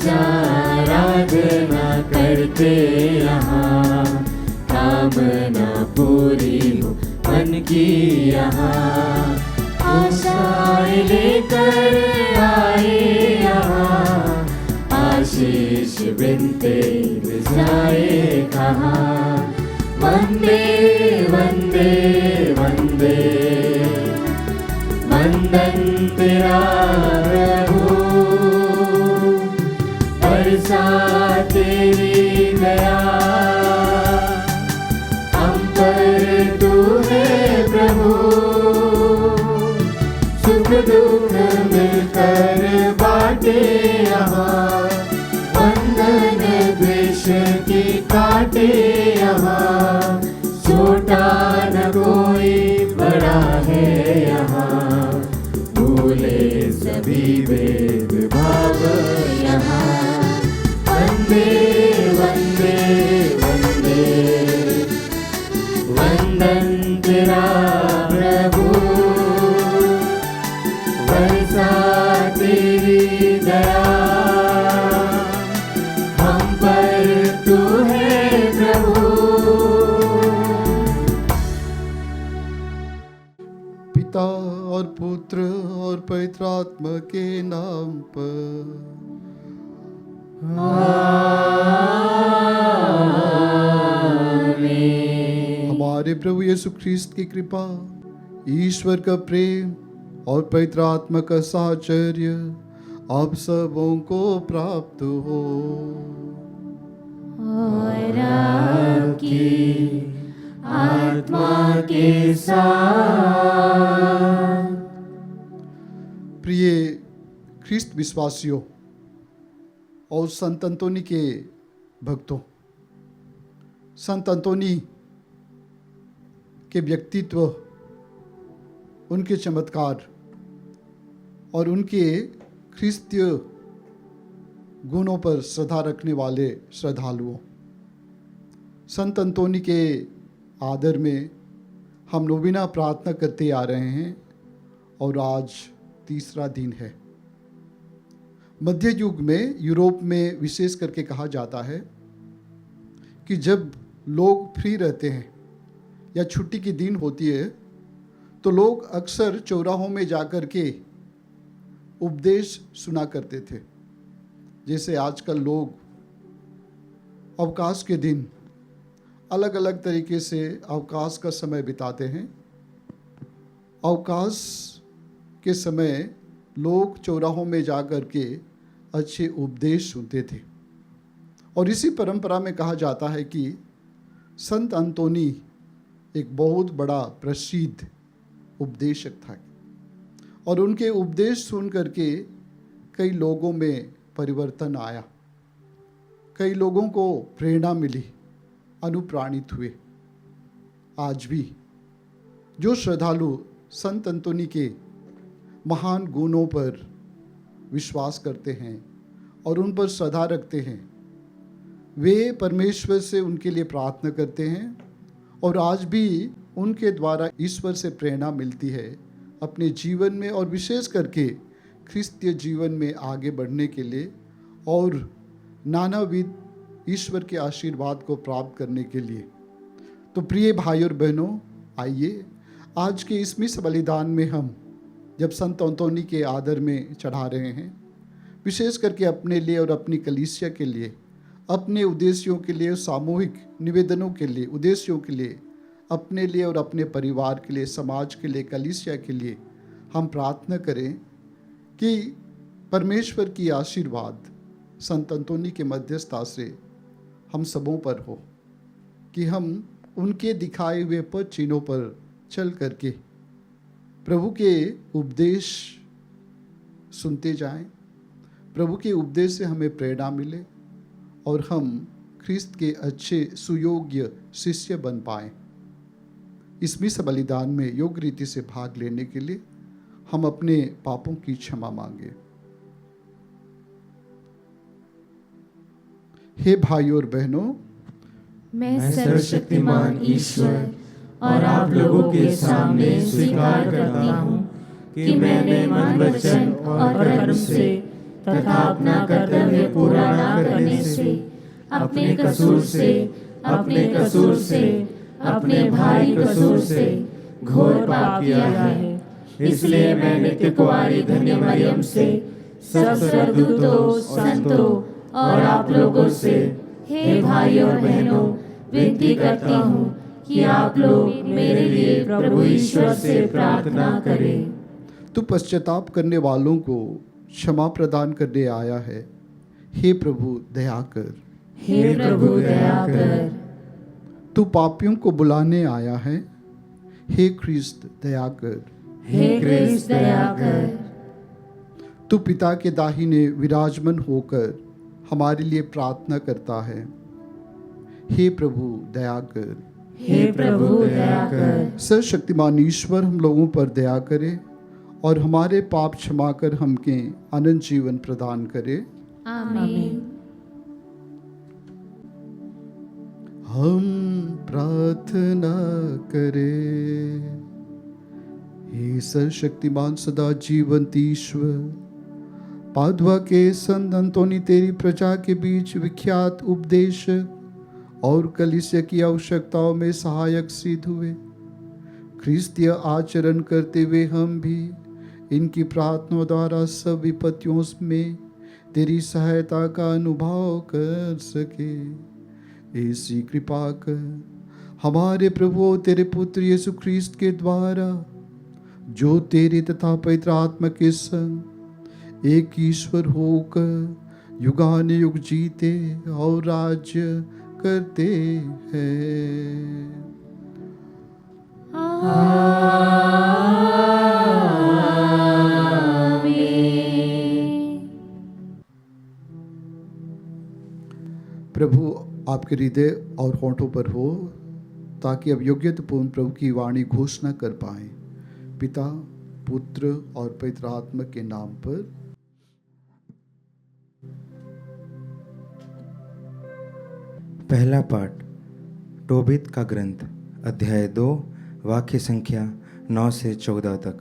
आराधना करते यहाँ, कामना पूरी हो मन की यहाँ। आशाएं लेकर आए यहाँ, आशीष बिनते जाए कहाँ। वंदे वंदे वंदे, वंदन तेरा प्रभु, बरसा तेरी दया हम पर तू है प्रभु। सुख दुख मिलकर बाटे यहाँ, बंधन द्वेष की काटे यहाँ। छोटा न कोई बड़ा है यहाँ, भूले सभी भेद भाव यहाँ। वंदे वंदे वंदे, वंदन तेरा प्रभु, बरसा तेरी दया हम पर तू है प्रभु। पिता और पुत्र और पवित्र आत्मा के नाम पर आमीन। हमारे प्रभु यीशु ख्रिस्त की कृपा, ईश्वर का प्रेम और पवित्र आत्मा का साहचर्य आप सबों को प्राप्त हो। और आपकी आत्मा के साथ। प्रिय ख्रिस्त विश्वासियों और संत अंतोनी के भक्तों, संत अंतोनी के व्यक्तित्व, उनके चमत्कार और उनके ख्रिस्तीय गुणों पर श्रद्धा रखने वाले श्रद्धालुओं, संत अंतोनी के आदर में हम नोविना प्रार्थना करते आ रहे हैं और आज तीसरा दिन है। मध्य युग में यूरोप में विशेष करके कहा जाता है कि जब लोग फ्री रहते हैं या छुट्टी की दिन होती है तो लोग अक्सर चौराहों में जाकर के उपदेश सुना करते थे। जैसे आजकल लोग अवकाश के दिन अलग अलग तरीके से अवकाश का समय बिताते हैं। अवकाश के समय लोग चौराहों में जाकर के अच्छे उपदेश सुनते थे और इसी परंपरा में कहा जाता है कि संत अंतोनी एक बहुत बड़ा प्रसिद्ध उपदेशक था और उनके उपदेश सुन करके कई लोगों में परिवर्तन आया, कई लोगों को प्रेरणा मिली, अनुप्राणित हुए। आज भी जो श्रद्धालु संत अंतोनी के महान गुणों पर विश्वास करते हैं और उन पर श्रद्धा रखते हैं, वे परमेश्वर से उनके लिए प्रार्थना करते हैं और आज भी उनके द्वारा ईश्वर से प्रेरणा मिलती है अपने जीवन में और विशेष करके ख्रिस्तीय जीवन में आगे बढ़ने के लिए और नानाविध ईश्वर के आशीर्वाद को प्राप्त करने के लिए। तो प्रिय भाई और बहनों, आइए आज के इस मिस बलिदान में हम जब संत अंतोनी के आदर में चढ़ा रहे हैं, विशेष करके अपने लिए और अपनी कलीसिया के लिए, अपने उद्देश्यों के लिए, सामूहिक निवेदनों के लिए, उद्देश्यों के लिए, अपने लिए और अपने परिवार के लिए, समाज के लिए, कलीसिया के लिए हम प्रार्थना करें कि परमेश्वर की आशीर्वाद संत अंतोनी के मध्यस्थता से हम सबों पर हो, कि हम उनके दिखाए हुए पद चिन्हों पर चल करके प्रभु के उपदेश सुनते जाएं, प्रभु के उपदेश से हमें प्रेरणा मिले और हम ख्रिस्त के अच्छे सुयोग्य शिष्य बन पाएं। इस मिस बलिदान में योग्य रीति से भाग लेने के लिए हम अपने पापों की क्षमा मांगे। हे भाइयों और बहनों, मैं सर्वशक्तिमान ईश्वर और आप लोगों के सामने स्वीकार करता हूँ कि मैंने मन, वचन और कर्म से तथा अपना कर्तव्य पूरा न करने से, अपने कसूर से, अपने कसूर से, अपने भारी कसूर से घोर पाप किया है। इसलिए मैं नित्य कुंवारी धन्य मरियम से, सब स्वर्गदूतों, संतों और आप लोगों से, हे भाइयों और बहनों, विनती करती हूँ कि आप लोग मेरे लिए प्रभु ईश्वर से प्रार्थना करें। तू पश्चाताप करने वालों को क्षमा प्रदान करने आया है। हे प्रभु दया कर। हे प्रभु दया कर। तू पापियों को बुलाने आया है। हे ख्रिस्त दया कर। हे ख्रिस्त दया कर। तू पिता के दाहिने विराजमान होकर हमारे लिए प्रार्थना करता है। हे प्रभु दया कर। हे प्रभु दया कर। सर्वशक्तिमान ईश्वर हम लोगों पर दया करे और हमारे पाप क्षमा कर हमके अनंत जीवन प्रदान करे। आमीन। हम प्रार्थना करें। हे सर्वशक्तिमान सदा जीवंत ईश्वर, पादुआ के संत अंतोनी तेरी प्रजा के बीच विख्यात उपदेशक और कलीसिया की आवश्यकताओं में सहायक सिद्ध हुए। ख्रिस्तीय आचरण करते हुए हम भी इनकी प्रार्थना द्वारा सब विपत्तियों में तेरी सहायता का अनुभव कर सके। ऐसी कृपा कर हमारे प्रभु तेरे पुत्र यीशु ख्रिस्त के द्वारा, जो तेरे तथा पवित्र आत्मा के संग एक ईश्वर होकर युगान युग जीते और राज्य करते हैं। प्रभु आपके हृदय और होठों पर हो, ताकि अब योग्यतापूर्ण प्रभु की वाणी घोषणा कर पाए। पिता, पुत्र और पवित्र आत्मा के नाम पर। पहला पाठ टोबित का ग्रंथ, अध्याय 2, वाक्य संख्या 9 से 14 तक।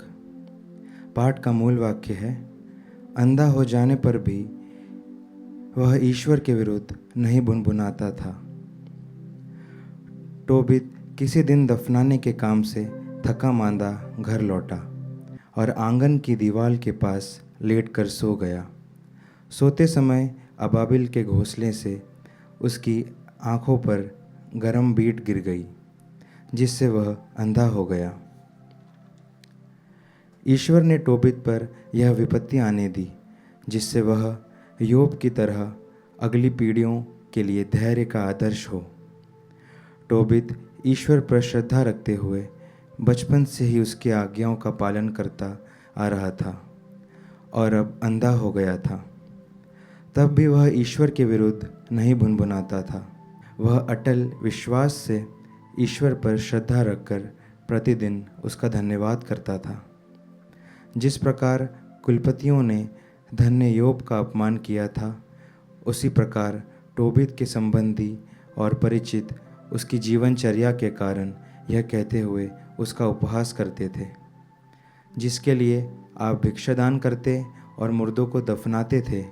पाठ का मूल वाक्य है, अंधा हो जाने पर भी वह ईश्वर के विरुद्ध नहीं बुनबुनाता था। टोबित किसी दिन दफनाने के काम से थका मांदा घर लौटा और आंगन की दीवार के पास लेटकर सो गया। सोते समय अबाबिल के घोंसले से उसकी आंखों पर गरम बीट गिर गई, जिससे वह अंधा हो गया। ईश्वर ने टोबित पर यह विपत्ति आने दी, जिससे वह योब की तरह अगली पीढ़ियों के लिए धैर्य का आदर्श हो। टोबित ईश्वर पर श्रद्धा रखते हुए बचपन से ही उसकी आज्ञाओं का पालन करता आ रहा था और अब अंधा हो गया था। तब भी वह ईश्वर के विरुद्ध नहीं भुनभुनाता था। वह अटल विश्वास से ईश्वर पर श्रद्धा रखकर प्रतिदिन उसका धन्यवाद करता था। जिस प्रकार कुलपतियों ने धन्य योब का अपमान किया था, उसी प्रकार टोबित के संबंधी और परिचित उसकी जीवनचर्या के कारण यह कहते हुए उसका उपहास करते थे, जिसके लिए आप भिक्षादान करते और मुर्दों को दफनाते थे,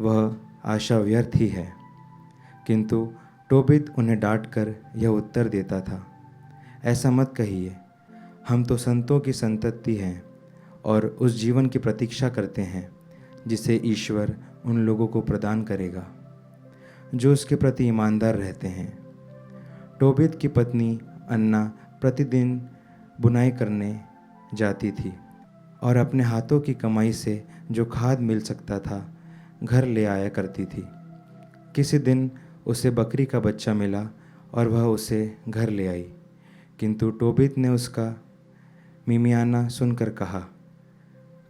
वह आशा व्यर्थ ही है। किंतु टोबित उन्हें डांटकर यह उत्तर देता था, ऐसा मत कहिए, हम तो संतों की संतति हैं और उस जीवन की प्रतीक्षा करते हैं जिसे ईश्वर उन लोगों को प्रदान करेगा जो उसके प्रति ईमानदार रहते हैं। टोबित की पत्नी अन्ना प्रतिदिन बुनाई करने जाती थी और अपने हाथों की कमाई से जो खाद मिल सकता था घर ले आया करती थी। किसी दिन उसे बकरी का बच्चा मिला और वह उसे घर ले आई, किंतु टोबित ने उसका मिमियाना सुनकर कहा,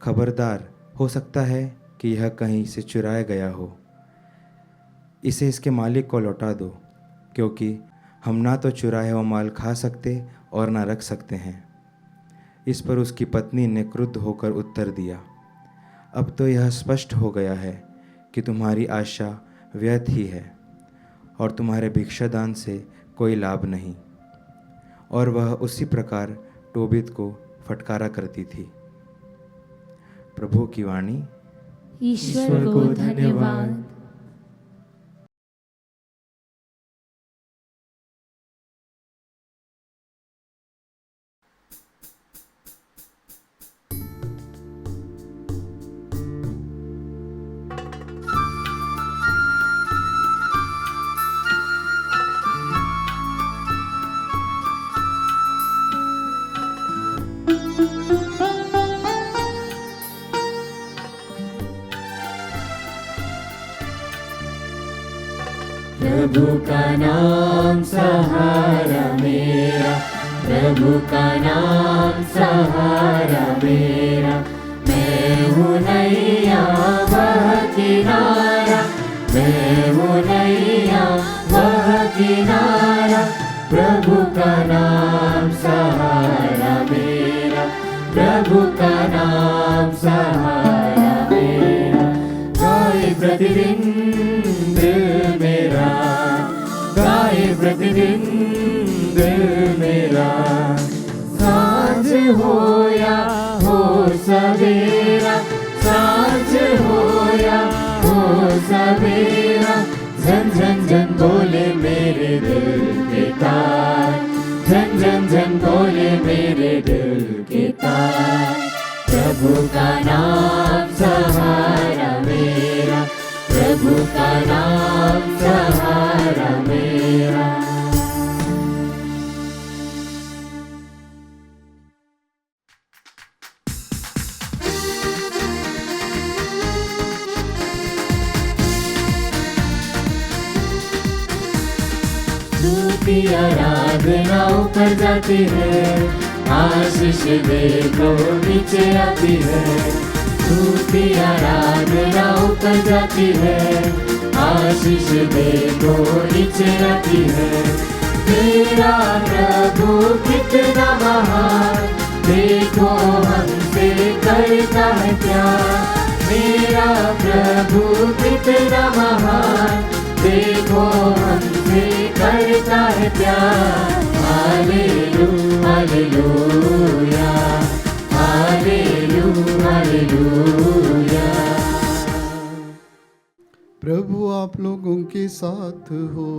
खबरदार, हो सकता है कि यह कहीं से चुराया गया हो। इसे इसके मालिक को लौटा दो, क्योंकि हम ना तो चुराया हुआ माल खा सकते और ना रख सकते हैं। इस पर उसकी पत्नी ने क्रुद्ध होकर उत्तर दिया, अब तो यह स्पष्ट हो गया है कि तुम्हारी आशा व्यर्थ ही है और तुम्हारे भिक्षादान से कोई लाभ नहीं। और वह उसी प्रकार टोबित को फटकारा करती थी। प्रभु की वाणी। ईश्वर को धन्यवाद। प्रभु का नाम सहारा मेरा, प्रभु का नाम सहारा मेरा। मैं हूँ नैया वह किनारा, मैं हूँ नैया वह किनारा। प्रभु का नाम सहारा मेरा, प्रभु का नाम सहारा मेरा। गाए प्रतिदिन दिल मेरा, गाए प्रतिदिन दिल मेरा। सांझ हो या हो सवेरा, सांझ हो या हो सवेरा। झन झन झन बोले मेरे दिल के तार, झन झन झन बोले मेरे दिल के तार। प्रभु का नाम सहारा मेरा, प्रभु का नाम सहारा मेरा। स्तुति आराधना ऊपर जाती है, आशीष देखो नीचे आती है। स्तुति आराधना ऊपर जाती है, आशीष देखो नीचे आती है। तेरा प्रभु कितना महान, देखो हमसे करता है प्यार। मेरा प्रभु कितना महान, देखो हमसे करता है प्यार। Hallelujah hallelujah hallelujah hallelujah. प्रभु आप लोगों के साथ हो,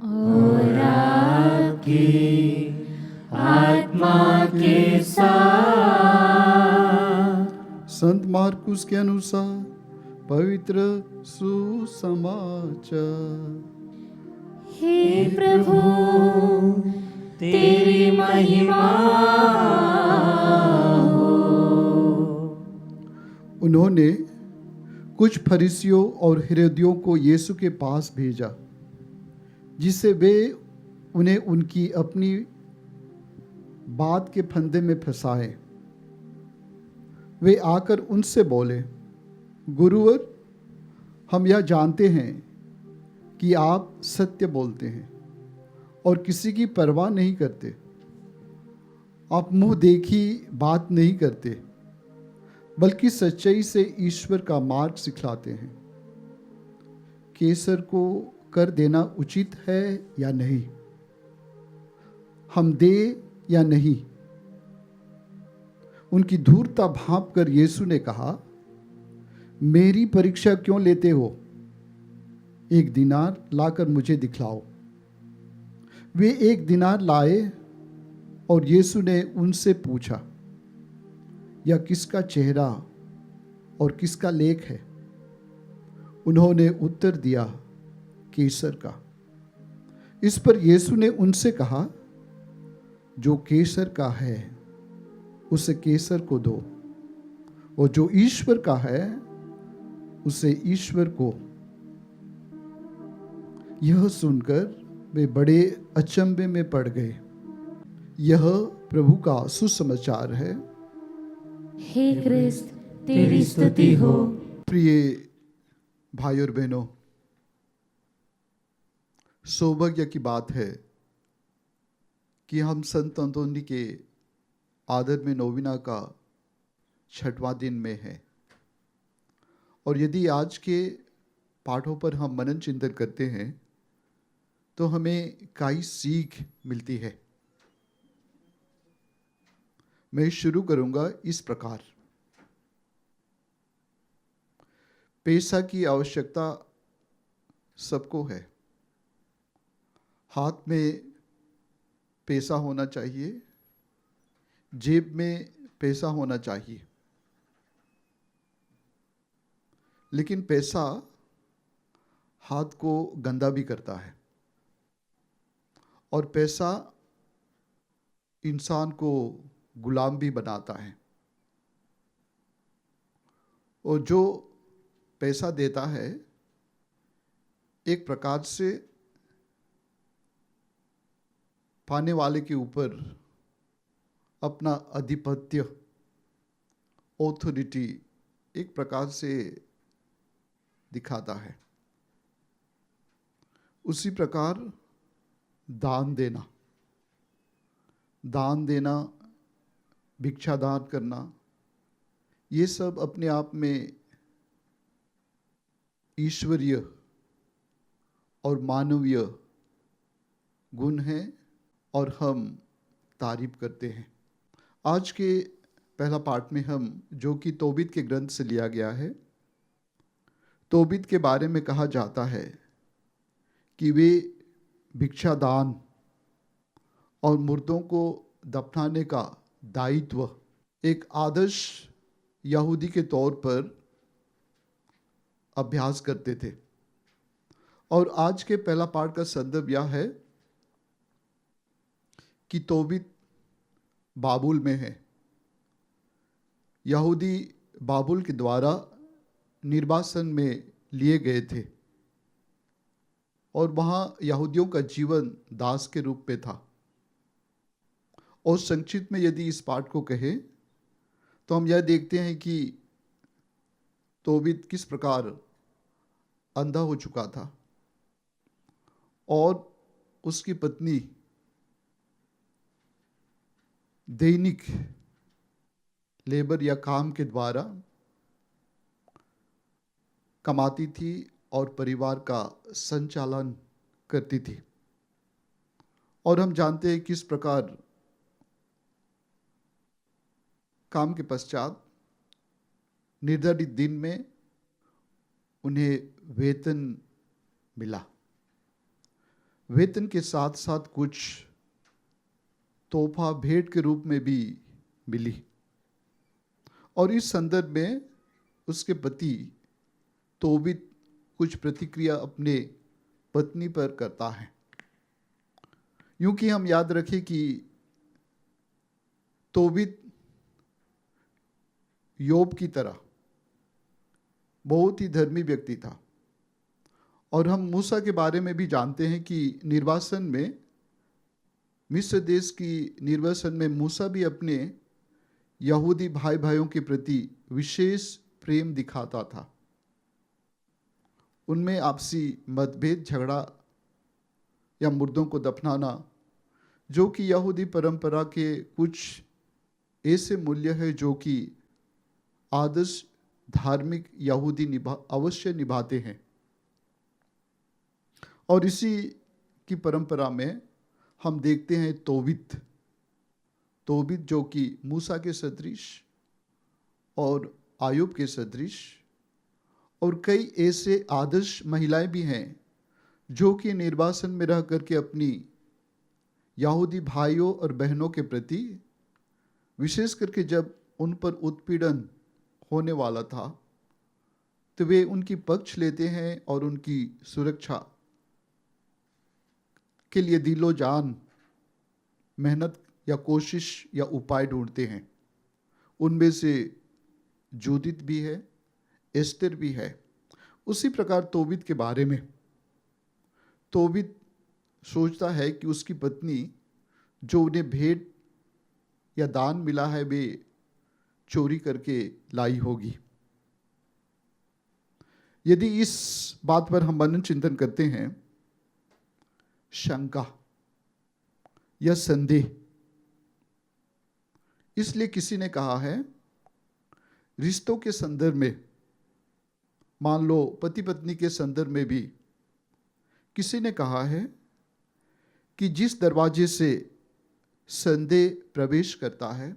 और आपकी आत्मा के साथ। संत मार्कुस के अनुसार पवित्र सुसमाचार। हे प्रभु तेरी महिमा हो। उन्होंने कुछ फरीसियों और हेरोदियों को यीशु के पास भेजा, जिससे वे उन्हें उनकी अपनी बात के फंदे में फंसाए। वे आकर उनसे बोले, गुरुवर, हम यह जानते हैं कि आप सत्य बोलते हैं और किसी की परवाह नहीं करते। आप मुंह देखी बात नहीं करते, बल्कि सच्चाई से ईश्वर का मार्ग सिखलाते हैं। कैसर को कर देना उचित है या नहीं, हम दे या नहीं। उनकी धूर्तता भांप कर यीशु ने कहा, मेरी परीक्षा क्यों लेते हो? एक दिनार लाकर मुझे दिखलाओ। वे एक दिनार लाए और यीशु ने उनसे पूछा, यह किसका चेहरा और किसका लेख है? उन्होंने उत्तर दिया, कैसर का। इस पर यीशु ने उनसे कहा, जो कैसर का है उसे कैसर को दो, और जो ईश्वर का है उसे ईश्वर को। यह सुनकर वे बड़े अचंभे में पड़ गए। यह प्रभु का सुसमाचार है। हे क्रिस्त तेरी स्तुति हो। प्रिय भाई और बहनों, सौभाग्य की बात है कि हम संत अंतोनी के आदर में नोविना का 6वां दिन में है। और यदि आज के पाठों पर हम मनन चिंतन करते हैं तो हमें कई सीख मिलती है। मैं शुरू करूंगा इस प्रकार। पैसा की आवश्यकता सबको है। हाथ में पैसा होना चाहिए, जेब में पैसा होना चाहिए, लेकिन पैसा हाथ को गंदा भी करता है और पैसा इंसान को गुलाम भी बनाता है। और जो पैसा देता है एक प्रकार से पाने वाले के ऊपर अपना आधिपत्य, ऑथोरिटी एक प्रकार से दिखाता है। उसी प्रकार दान देना, भिक्षादान करना, ये सब अपने आप में ईश्वरीय और मानवीय गुण हैं और हम तारीफ करते हैं। आज के पहला पाठ में हम, जो कि तोबित के ग्रंथ से लिया गया है, तोबित के बारे में कहा जाता है कि वे भिक्षादान और मुर्दों को दफनाने का दायित्व एक आदर्श यहूदी के तौर पर अभ्यास करते थे। और आज के पहला पाठ का संदर्भ यह है कि तोबित बाबुल में है। यहूदी बाबुल के द्वारा निर्वासन में लिए गए थे और वहाँ यहूदियों का जीवन दास के रूप में था। और संक्षिप्त में यदि इस पाठ को कहें तो हम यह देखते हैं कि तोबित किस प्रकार अंधा हो चुका था और उसकी पत्नी दैनिक लेबर या काम के द्वारा कमाती थी और परिवार का संचालन करती थी। और हम जानते हैं किस प्रकार काम के पश्चात निर्धारित दिन में उन्हें वेतन मिला। वेतन के साथ साथ कुछ तोहफा भेंट के रूप में भी मिली। और इस संदर्भ में उसके पति तोबित कुछ प्रतिक्रिया अपने पत्नी पर करता है। यूं कि हम याद रखें कि तोबित योब की तरह बहुत ही धर्मी व्यक्ति था। और हम मूसा के बारे में भी जानते हैं कि निर्वासन में, मिस्र देश की निर्वासन में मूसा भी अपने यहूदी भाई भाइयों के प्रति विशेष प्रेम दिखाता था। उनमें आपसी मतभेद, झगड़ा या मुर्दों को दफनाना, जो कि यहूदी परंपरा के कुछ ऐसे मूल्य है जो कि आदर्श धार्मिक यहूदी अवश्य निभाते हैं। और इसी की परंपरा में हम देखते हैं तोबित जो कि मूसा के सदृश और आयूब के सदृश और कई ऐसे आदर्श महिलाएं भी हैं जो कि निर्वासन में रह करके अपनी यहूदी भाइयों और बहनों के प्रति, विशेष करके जब उन पर उत्पीड़न होने वाला था, तो वे उनकी पक्ष लेते हैं और उनकी सुरक्षा के लिए दिलो जान मेहनत या कोशिश या उपाय ढूंढते हैं। उनमें से जूदित भी है, एस्तर भी है। उसी प्रकार तोबित के बारे में, तोबित सोचता है कि उसकी पत्नी जो उन्हें भेंट या दान मिला है वे चोरी करके लाई होगी। यदि इस बात पर हम मनन चिंतन करते हैं, शंका या संदेह, इसलिए किसी ने कहा है रिश्तों के संदर्भ में, मान लो पति पत्नी के संदर्भ में भी किसी ने कहा है कि जिस दरवाजे से संदेह प्रवेश करता है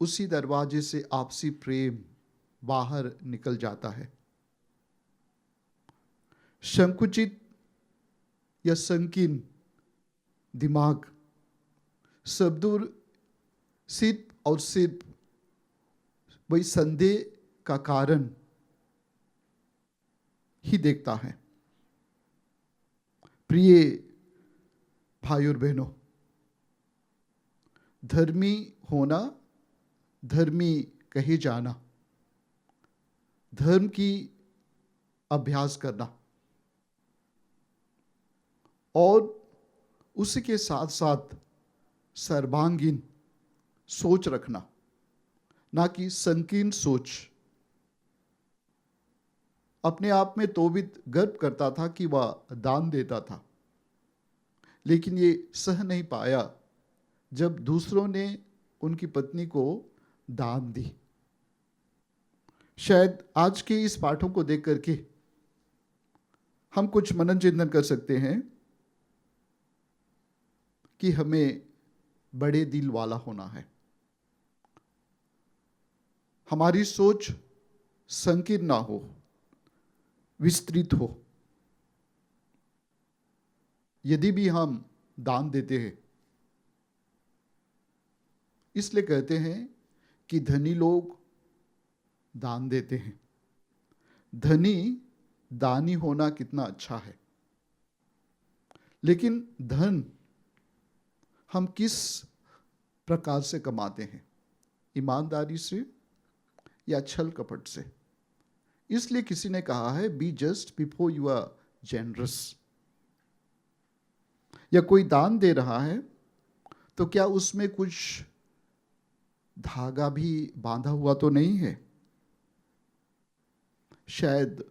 उसी दरवाजे से आपसी प्रेम बाहर निकल जाता है। संकुचित या संकीर्ण दिमाग शब्दों सिर्फ और सिर्फ वही संदेह का कारण ही देखता है। प्रिय भाइयों और बहनों, धर्मी होना, धर्मी कहे जाना, धर्म की अभ्यास करना और उसी के साथ साथ सर्वांगीण सोच रखना, ना कि संकीर्ण सोच। अपने आप में तोबित गर्व करता था कि वह दान देता था, लेकिन ये सह नहीं पाया जब दूसरों ने उनकी पत्नी को दान दी। शायद आज के इस पाठों को देख करके हम कुछ मनन चिंतन कर सकते हैं कि हमें बड़े दिल वाला होना है। हमारी सोच संकीर्ण ना हो, विस्तृत हो। यदि भी हम दान देते हैं, इसलिए कहते हैं कि धनी लोग दान देते हैं। धनी दानी होना कितना अच्छा है, लेकिन धन हम किस प्रकार से कमाते हैं? ईमानदारी से या छल कपट से? इसलिए किसी ने कहा है, be just before you are generous. या कोई दान दे रहा है तो क्या उसमें कुछ धागा भी बांधा हुआ तो नहीं है? शायद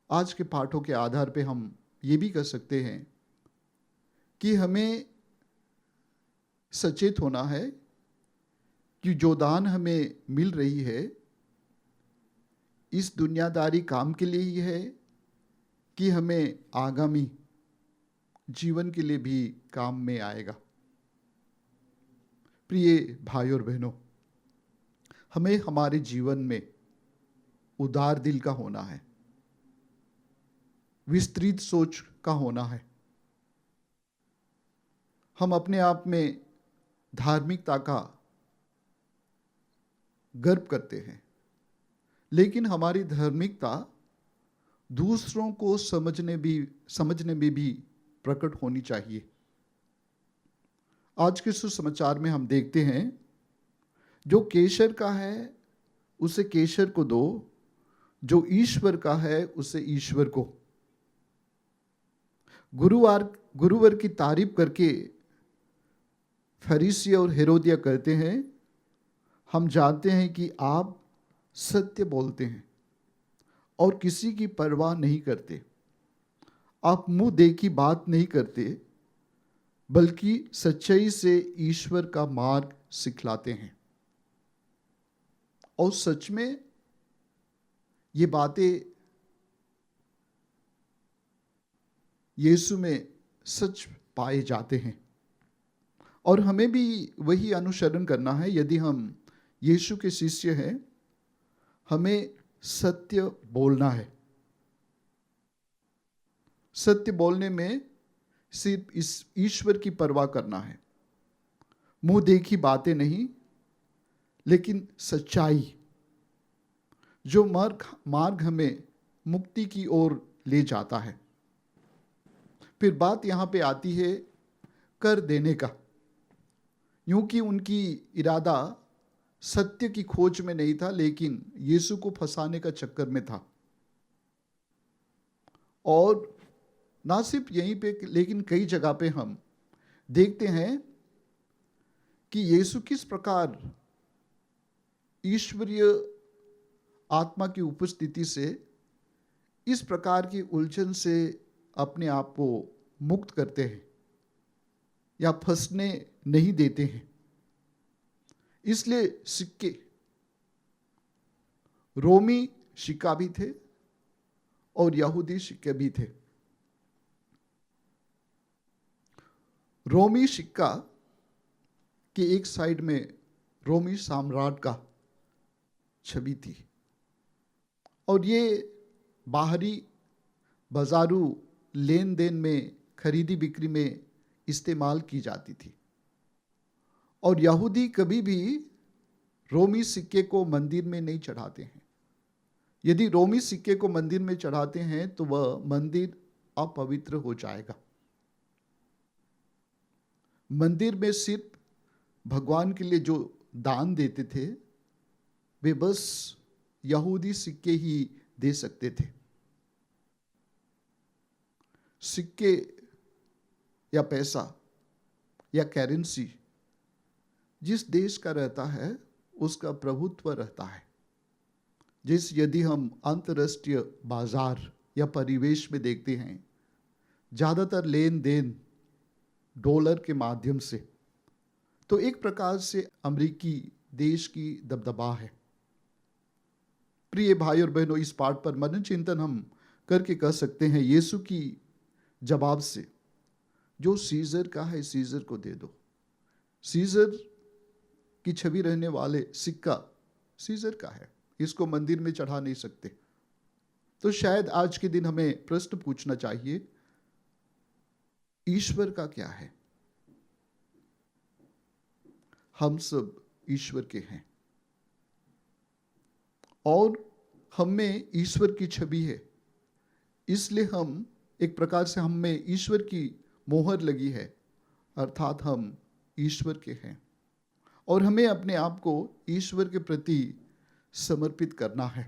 आज के पाठों के आधार पे हम ये भी कह सकते हैं कि हमें सचेत होना है कि जो दान हमें मिल रही है, इस दुनियादारी काम के लिए ही है कि हमें आगामी जीवन के लिए भी काम में आएगा। प्रिय भाइयों और बहनों, हमें हमारे जीवन में उदार दिल का होना है, विस्तृत सोच का होना है। हम अपने आप में धार्मिकता का गर्व करते हैं, लेकिन हमारी धार्मिकता दूसरों को समझने में भी प्रकट होनी चाहिए। आज के सुसमाचार में हम देखते हैं, जो केसर का है उसे केसर को दो, जो ईश्वर का है उसे ईश्वर को। गुरुवार की तारीफ करके फरीसी और हेरोदिया कहते हैं, हम जानते हैं कि आप सत्य बोलते हैं और किसी की परवाह नहीं करते। आप मुंह देखी बात नहीं करते, बल्कि सच्चाई से ईश्वर का मार्ग सिखलाते हैं। और सच में ये बातें यीशु में सच पाए जाते हैं और हमें भी वही अनुसरण करना है। यदि हम यीशु के शिष्य हैं, हमें सत्य बोलना है। सत्य बोलने में सिर्फ इस ईश्वर की परवाह करना है, मुंह देखी बातें नहीं, लेकिन सच्चाई, जो मार्ग हमें मुक्ति की ओर ले जाता है। फिर बात यहां पे आती है कर देने का। यूं कि उनकी इरादा सत्य की खोज में नहीं था, लेकिन यीशु को फंसाने का चक्कर में था। और ना सिर्फ यहीं पे, लेकिन कई जगह पे हम देखते हैं कि यीशु किस प्रकार ईश्वरीय आत्मा की उपस्थिति से इस प्रकार की उलझन से अपने आप को मुक्त करते हैं या फंसने नहीं देते हैं। इसलिए सिक्के, रोमी सिक्का भी थे और यहूदी सिक्के भी थे। रोमी सिक्का के एक साइड में रोमी साम्राज्य का छवि थी और ये बाहरी बाजारू लेन देन में, खरीदी बिक्री में इस्तेमाल की जाती थी। और यहूदी कभी भी रोमी सिक्के को मंदिर में नहीं चढ़ाते हैं। यदि रोमी सिक्के को मंदिर में चढ़ाते हैं तो वह मंदिर अपवित्र हो जाएगा। मंदिर में सिर्फ भगवान के लिए जो दान देते थे वे बस यहूदी सिक्के ही दे सकते थे। सिक्के या पैसा या करेंसी जिस देश का रहता है उसका प्रभुत्व रहता है। यदि हम अंतर्राष्ट्रीय बाजार या परिवेश में देखते हैं, ज़्यादातर लेन देन डॉलर के माध्यम से, तो एक प्रकार से अमेरिकी देश की दबदबा है। प्रिय भाई और बहनों, इस पाठ पर मनन चिंतन हम करके कह सकते हैं यीशु की जवाब से, जो सीजर का है सीजर को दे दो। सीजर की छवि रहने वाले सिक्का सीजर का है, इसको मंदिर में चढ़ा नहीं सकते। तो शायद आज के दिन हमें प्रश्न पूछना चाहिए, ईश्वर का क्या है? हम सब ईश्वर के हैं और हम में ईश्वर की छवि है, इसलिए हम एक प्रकार से हम में ईश्वर की मोहर लगी है, अर्थात हम ईश्वर के हैं और हमें अपने आप को ईश्वर के प्रति समर्पित करना है।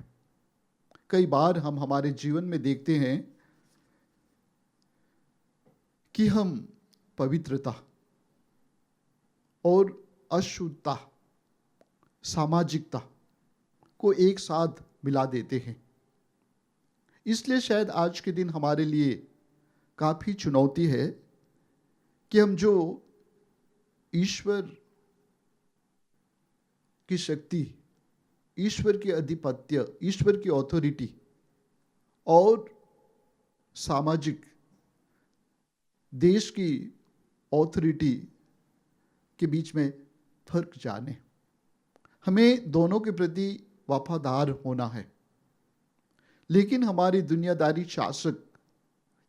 कई बार हम हमारे जीवन में देखते हैं कि हम पवित्रता और अशुद्धता, सामाजिकता को एक साथ मिला देते हैं। इसलिए शायद आज के दिन हमारे लिए काफ़ी चुनौती है कि हम जो ईश्वर की शक्ति, ईश्वर की आधिपत्य, ईश्वर की अथॉरिटी और सामाजिक देश की अथॉरिटी के बीच में फर्क जाने। हमें दोनों के प्रति वफादार होना है, लेकिन हमारी दुनियादारी शासक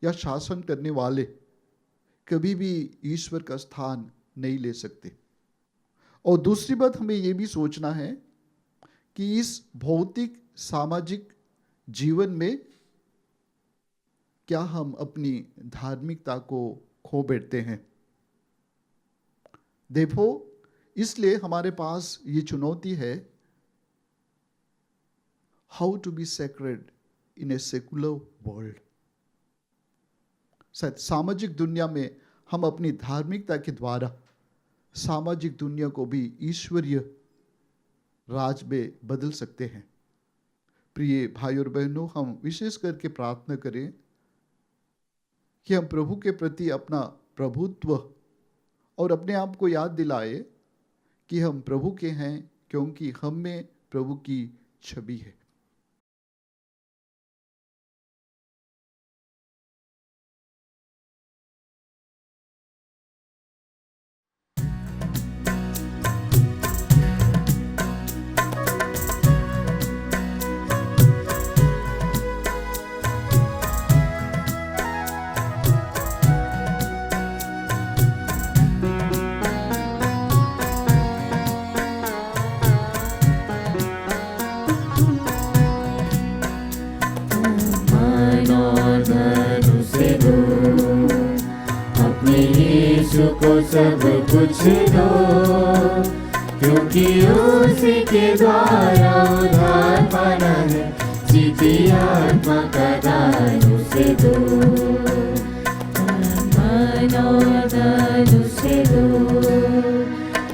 या शासन करने वाले कभी भी ईश्वर का स्थान नहीं ले सकते। और दूसरी बात हमें ये भी सोचना है कि इस भौतिक सामाजिक जीवन में क्या हम अपनी धार्मिकता को खो बैठते हैं। देखो, इसलिए हमारे पास ये चुनौती है, how to be sacred in a secular world. सामाजिक दुनिया में हम अपनी धार्मिकता के द्वारा सामाजिक दुनिया को भी ईश्वरीय राज में बदल सकते हैं। प्रिय भाई और बहनों, हम विशेष करके प्रार्थना करें कि हम प्रभु के प्रति अपना प्रभुत्व और अपने आप को याद दिलाए कि हम प्रभु के हैं, क्योंकि हम में प्रभु की छवि है। को सब कुछ दो, क्योंकि उसी के द्वारा उद्धार पाना है। जीती आत्मा का दान उसे दो, मन और धन उसे दो।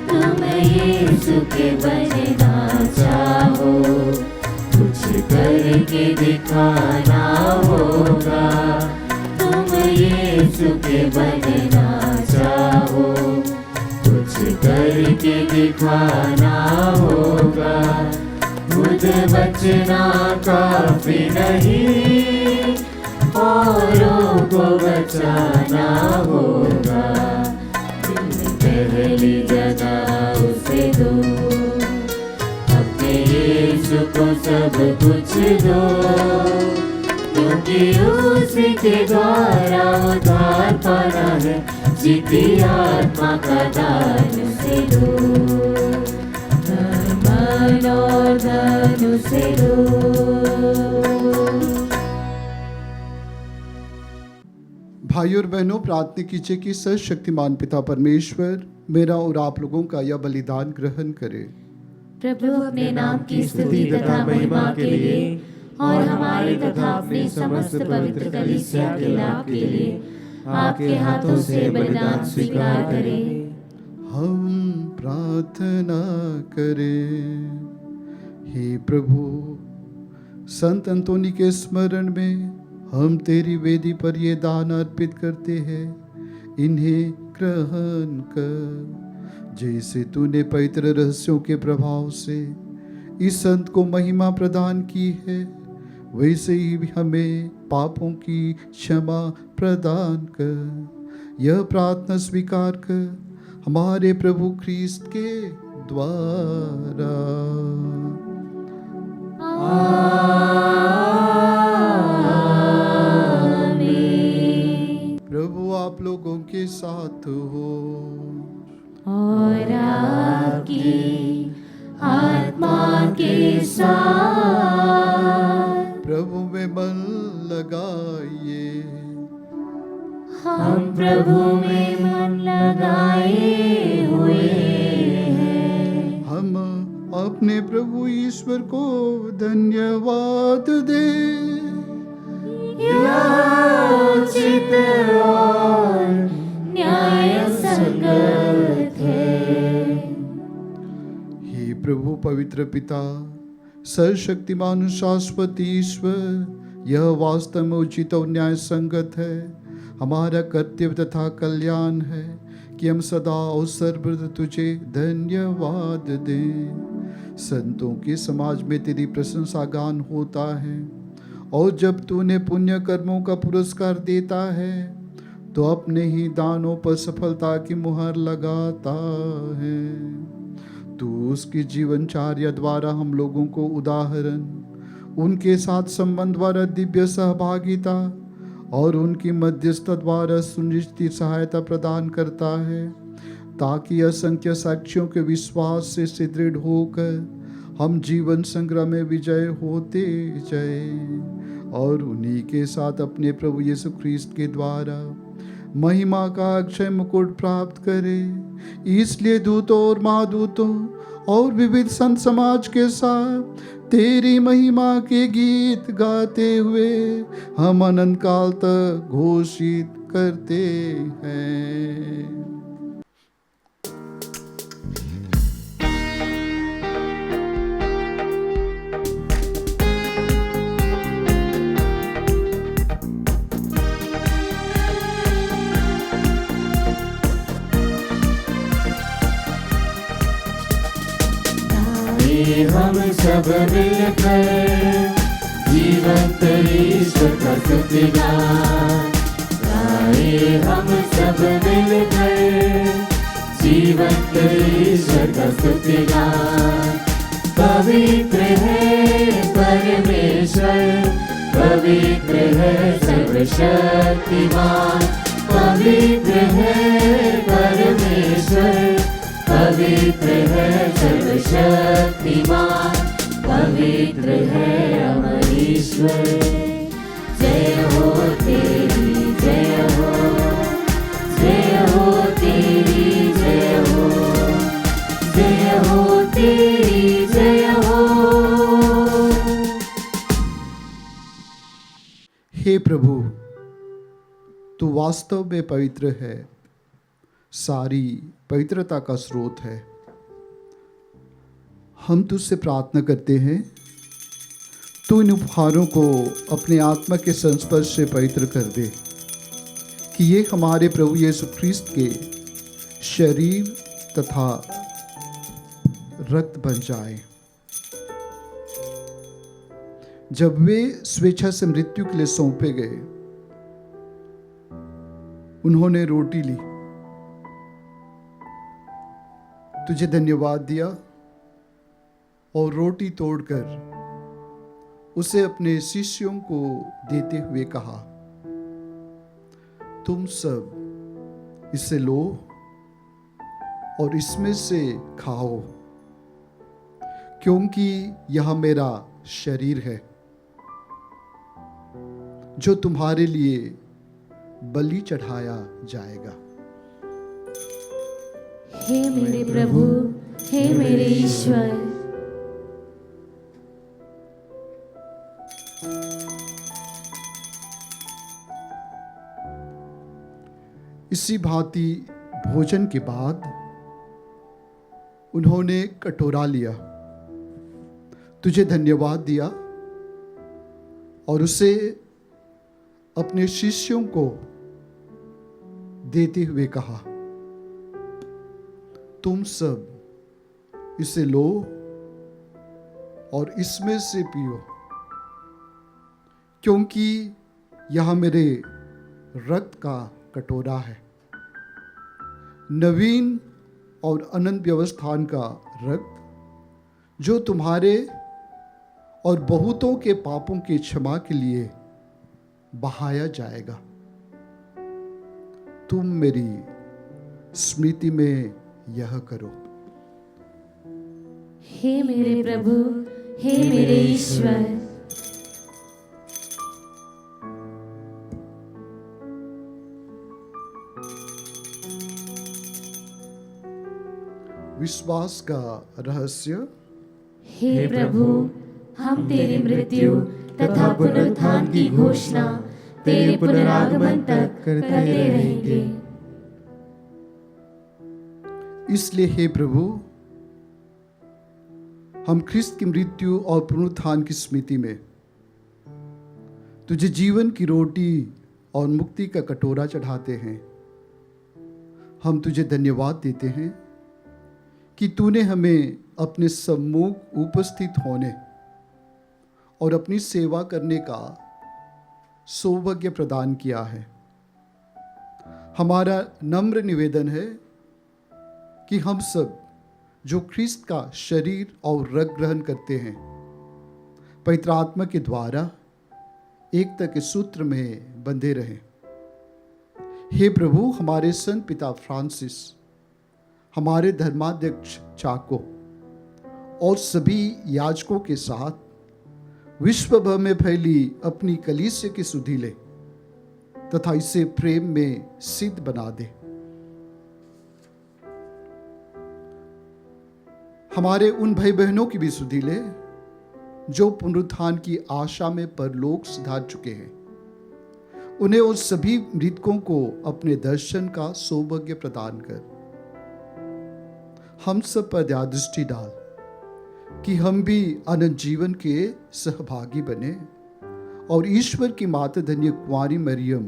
तुम यीशु के बनना चाहो, कुछ करके दिखाना होगा। तुम यीशु के बनना चाहो, कुछ करके दिखाना होगा। खुद बचना काफी नहीं, औरों को बचाना होगा। पहली जगह उसे दो, अपने यीशु को सब कुछ दो, क्योंकि कि उसी के द्वारा उद्धार पाना है, जीती आत्मा का दान से दो, मन और धन से दो। भाइयों और बहनों, प्रार्थना कीजिए कि सर्वशक्तिमान पिता परमेश्वर मेरा और आप लोगों का यह बलिदान ग्रहण करे। प्रभु अपने नाम की स्तुति तथा महिमा के लिए और हमारे तथा अपने समस्त पवित्र कलीसिया के लाभ के लिए आपके हाथों से बलिदान स्वीकार करें। हम प्रार्थना करें। हे प्रभु, संत अंतोनी के स्मरण में हम तेरी वेदी पर ये दान अर्पित करते हैं। इन्हें ग्रहण कर, जैसे तूने पवित्र रहस्यों के प्रभाव से इस संत को महिमा प्रदान की है, वैसे ही हमें पापों की क्षमा प्रदान कर। यह प्रार्थना स्वीकार कर हमारे प्रभु ख्रीस्त के द्वारा। प्रभु आप लोगों के साथ हो और आपकी आत्मा के साथ। प्रभु में मन लगाइए। हम प्रभु में मन लगाए हुए हैं। हम अपने प्रभु ईश्वर को धन्यवाद दें। उचित और न्याय संगत है। हे प्रभु पवित्र पिता, सर्वशक्तिमान शाश्वत ईश्वर, यह वास्तव में उचित और न्याय संगत है। हमारा कर्तव्य तथा कल्याण है कि हम सदा और सर्वदा तुझे धन्यवाद दें। संतों के समाज में तेरी प्रशंसा गान होता है, और जब तूने पुण्य कर्मों का पुरस्कार देता है तो अपने ही दानों पर सफलता की मुहर लगाता है। तू उसकी जीवनचर्या द्वारा हम लोगों को उदाहरण, उनके साथ संबंध द्वारा दिव्य सहभागिता और उनकी मध्यस्थता द्वारा सुनिश्चित सहायता प्रदान करता है, ताकि असंख्य साक्षियों के विश्वास से सुदृढ़ होकर हम जीवन संग्राम में विजय होते जाए और उन्हीं के साथ अपने प्रभु यीशु ख्रीस्त के द्वारा महिमा का अक्षय मुकुट प्राप्त करें। इसलिए दूतों और महादूतों और विविध संत समाज के साथ तेरी महिमा के गीत गाते हुए हम अनंत काल तक घोषित करते हैं। हम सब मिलकर जीवंत ईश्वर का स्तुतिगान गाएं। हम सब मिलकर जीवंत ईश्वर का स्तुतिगान। पवित्र है परमेश्वर, पवित्र है सर्वशक्तिमान। पवित्र है परमेश्वर, पवित्र है सर्वशक्तिमान। पवित्र है अमर ईश्वर। जय हो तेरी जय हो, जय हो तेरी जय हो, जय हो तेरी जय हो। हे प्रभु, तू वास्तव में पवित्र है, सारी पवित्रता का स्रोत है। हम तुझसे प्रार्थना करते हैं, तू इन उपहारों को अपने आत्मा के संस्पर्श से पवित्र कर दे, कि ये हमारे प्रभु यीशु ख्रीस्त के शरीर तथा रक्त बन जाए। जब वे स्वेच्छा से मृत्यु के लिए सौंपे गए, उन्होंने रोटी ली, तुझे धन्यवाद दिया और रोटी तोड़कर उसे अपने शिष्यों को देते हुए कहा, तुम सब इसे लो और इसमें से खाओ, क्योंकि यह मेरा शरीर है जो तुम्हारे लिए बलि चढ़ाया जाएगा। हे मेरे प्रभु, हे मेरे ईश्वर, इसी भांति भोजन के बाद उन्होंने कटोरा लिया, तुझे धन्यवाद दिया और उसे अपने शिष्यों को देते हुए कहा, तुम सब इसे लो और इसमें से पियो, क्योंकि यह मेरे रक्त का कटोरा है, नवीन और अनंत व्यवस्थान का रक्त, जो तुम्हारे और बहुतों के पापों की क्षमा के लिए बहाया जाएगा। तुम मेरी स्मृति में यह करो। हे मेरे प्रभु, हे मेरे ईश्वर। विश्वास का रहस्य। हे प्रभु, हम तेरी मृत्यु तथा पुनरुत्थान की घोषणा तेरे पुनरागमन तक करते रहेंगे। इसलिए हे प्रभु, हम ख्रिस्त की मृत्यु और पुनरुत्थान की स्मृति में तुझे जीवन की रोटी और मुक्ति का कटोरा चढ़ाते हैं। हम तुझे धन्यवाद देते हैं कि तूने हमें अपने सम्मुख उपस्थित होने और अपनी सेवा करने का सौभाग्य प्रदान किया है। हमारा नम्र निवेदन है कि हम सब जो ख्रिस्त का शरीर और रक्त ग्रहण करते हैं, पवित्र आत्मा के द्वारा एकता के सूत्र में बंधे रहें। हे प्रभु, हमारे संत पिता फ्रांसिस, हमारे धर्माध्यक्ष चाको और सभी याजकों के साथ विश्व भर में फैली अपनी कलीसिया की सुधि ले तथा इसे प्रेम में सिद्ध बना दे। हमारे उन भाई बहनों की भी सुधि ले जो पुनरुत्थान की आशा में परलोक सिधार चुके हैं। उन्हें उन सभी मृतकों को अपने दर्शन का सौभाग्य प्रदान कर। हम सब पर दया दृष्टि डाल कि हम भी अनंत जीवन के सहभागी बने और ईश्वर की माता धन्य कुंवारी मरियम,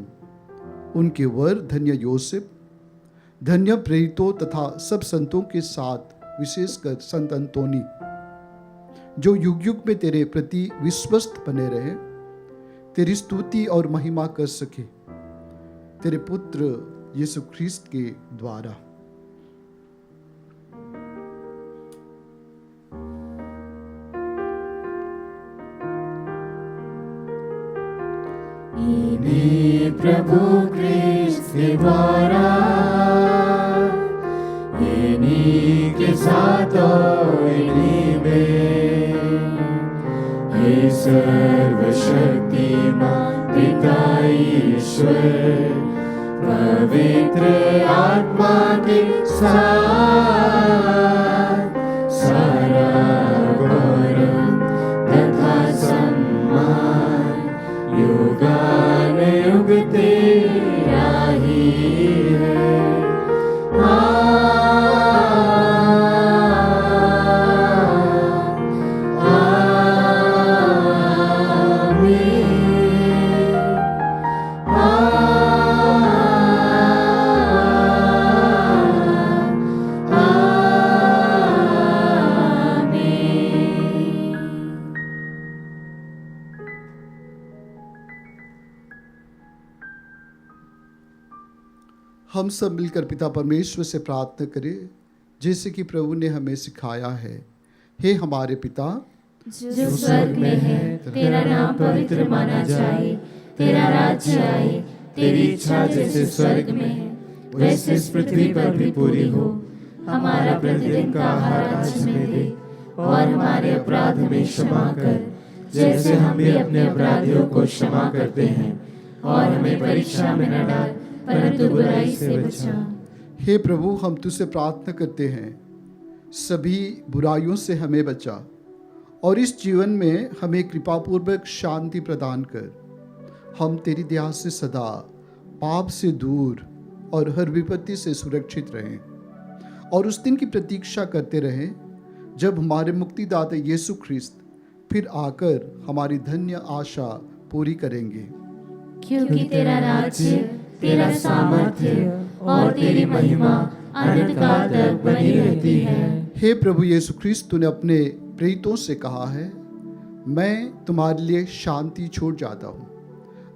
उनके वर धन्य योसेफ, धन्य प्रेरितों तथा सब संतों के साथ विशेषकर संत अंतोनी, जो युग युग में तेरे प्रति विश्वस्त बने रहे, तेरी स्तुति और महिमा कर सके, तेरे पुत्र यीशु ख्रिस्त के द्वारा। इन्हीं प्रभु ख्रिस्त के द्वारा, इन्हीं के साथ और इन्हीं में, हे सर्वशक्तिमान पिता ईश्वर, पवित्र आत्मा के साथ सारा गौरव तथा सम्मान युगानुयुग तेरा ही है। हम सब मिलकर पिता परमेश्वर से प्रार्थना करें, जैसे कि प्रभु ने हमें सिखाया है। हे हमारे पिता, जो स्वर्ग में है, तेरा नाम पवित्र माना जाए, तेरा राज्य आए, तेरी इच्छा जैसे स्वर्ग में है वैसे इस पृथ्वी पर भी पूरी हो। हमारा प्रतिदिन का आहार आज हमें दे, और हमारे अपराध हमें क्षमा कर, जैसे हम भी अपने अपराधियों को क्षमा करते हैं, और हमें परीक्षा में न डाल, परंतु बुराई से बचा। हे प्रभु, हम तुझसे प्रार्थना करते हैं, सभी बुराइयों से हमें बचा और इस जीवन में हमें कृपापूर्वक शांति प्रदान कर। हम तेरी दया से सदा पाप से दूर और हर विपत्ति से सुरक्षित रहें और उस दिन की प्रतीक्षा करते रहें जब हमारे मुक्तिदाता यीशु ख्रिस्त फिर आकर हमारी धन्य आशा पूरी करेंगे। क्योंकि तेरा राज्य, तेरा सामर्थ्य और तेरी महिमा अनंत काल तक बनी रहती है। हे प्रभु यीशु ख्रिस्त, तूने अपने प्रेरितों से कहा है, मैं तुम्हारे लिए शांति छोड़ जाता हूँ,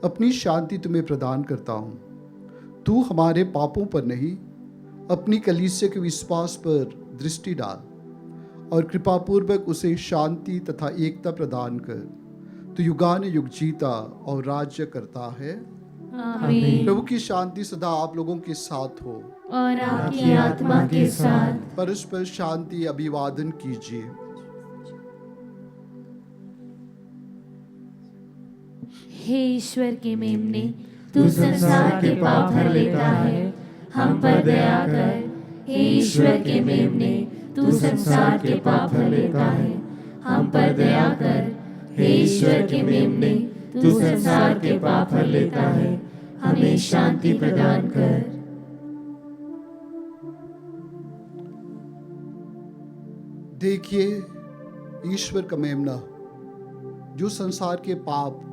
अपनी शांति तुम्हें प्रदान करता हूँ। तू हमारे पापों पर नहीं, अपनी कलीसिया के विश्वास पर दृष्टि डाल और कृपापूर्वक उसे शांति तथा एकता प्रदान कर। तू युगान युग जीता और राज्य करता है। आमीन। प्रभु की शांति सदा आप लोगों के साथ हो और आपकी आत्मा के साथ। परस्पर शांति अभिवादन कीजिए। हे ईश्वर के मेमने, तू संसार के पाप हर लेता है, हम पर दया कर। हे ईश्वर के मेमने, तू संसार के पाप हर लेता है, हम पर दया कर। हे ईश्वर के मेमने, तू संसार के पाप हर लेता है, हमें शांति प्रदान कर। देखिए ईश्वर का मेमना जो संसार के पाप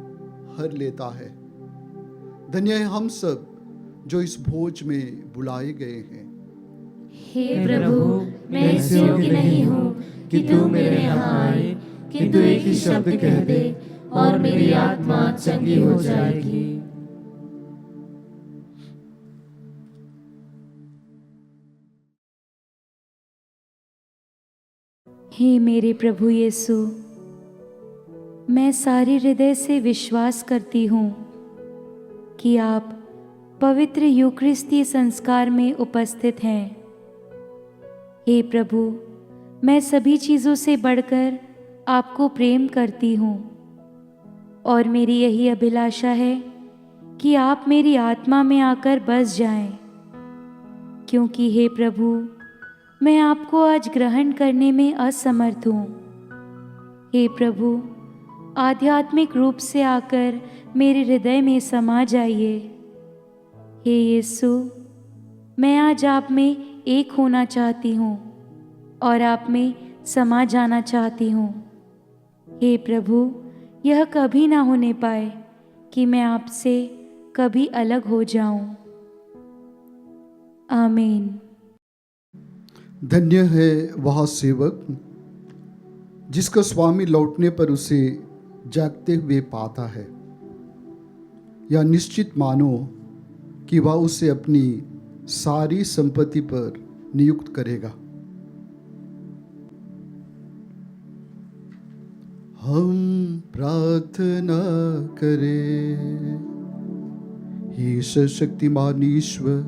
हर लेता है। धन्य है हम सब जो इस भोज में बुलाए गए हैं। हे प्रभु, मैं इस योग्य नहीं हूँ कि तू मेरे यहाँ आए, किंतु एक ही शब्द कह दे और मेरी आत्मा चंगी हो जाएगी। हे मेरे प्रभु यीशु, मैं सारे हृदय से विश्वास करती हूँ कि आप पवित्र यूकरिस्तीय संस्कार में उपस्थित हैं। हे प्रभु, मैं सभी चीज़ों से बढ़कर आपको प्रेम करती हूँ और मेरी यही अभिलाषा है कि आप मेरी आत्मा में आकर बस जाएं, क्योंकि हे प्रभु, मैं आपको आज ग्रहण करने में असमर्थ हूँ। हे प्रभु, आध्यात्मिक रूप से आकर मेरे हृदय में समा जाइए। हे यीशु, मैं आज आप में एक होना चाहती हूँ और आप में समा जाना चाहती हूँ। हे प्रभु, यह कभी ना होने पाए कि मैं आपसे कभी अलग हो जाऊं। आमीन। धन्य है वह सेवक जिसका स्वामी लौटने पर उसे जागते हुए पाता है, या निश्चित मानो कि वह उसे अपनी सारी संपत्ति पर नियुक्त करेगा। हम प्रार्थना करें। हे सर्वशक्तिमान ईश्वर,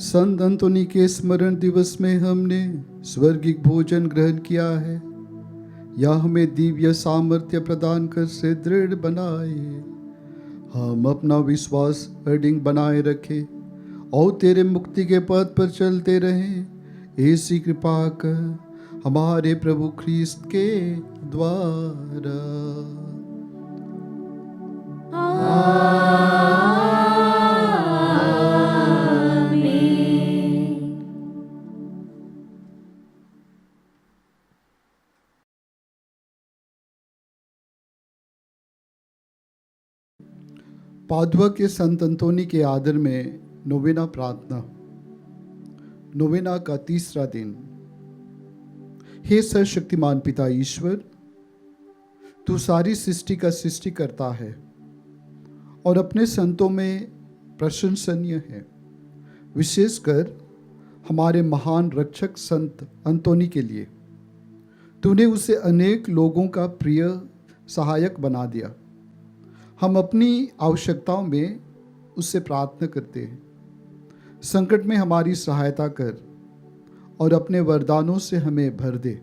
संत अंतोनी के स्मरण दिवस में हमने स्वर्गिक भोजन ग्रहण किया है, या हमें दिव्य सामर्थ्य प्रदान कर से दृढ़ बनाए। हम अपना विश्वास अडिग बनाए रखें और तेरे मुक्ति के पथ पर चलते रहें। ऐसी कृपा कर हमारे प्रभु ख्रीस्त के द्वारा। पादुआ के संत अंतोनी के आदर में नोवेना प्रार्थना। नोवेना का तीसरा दिन। हे सर्वशक्तिमान पिता ईश्वर, तू सारी सृष्टि का सृष्टि करता है और अपने संतों में प्रशंसनीय है, विशेषकर हमारे महान रक्षक संत अंतोनी के लिए। तूने उसे अनेक लोगों का प्रिय सहायक बना दिया। हम अपनी आवश्यकताओं में उससे प्रार्थना करते हैं। संकट में हमारी सहायता कर और अपने वरदानों से हमें भर दे।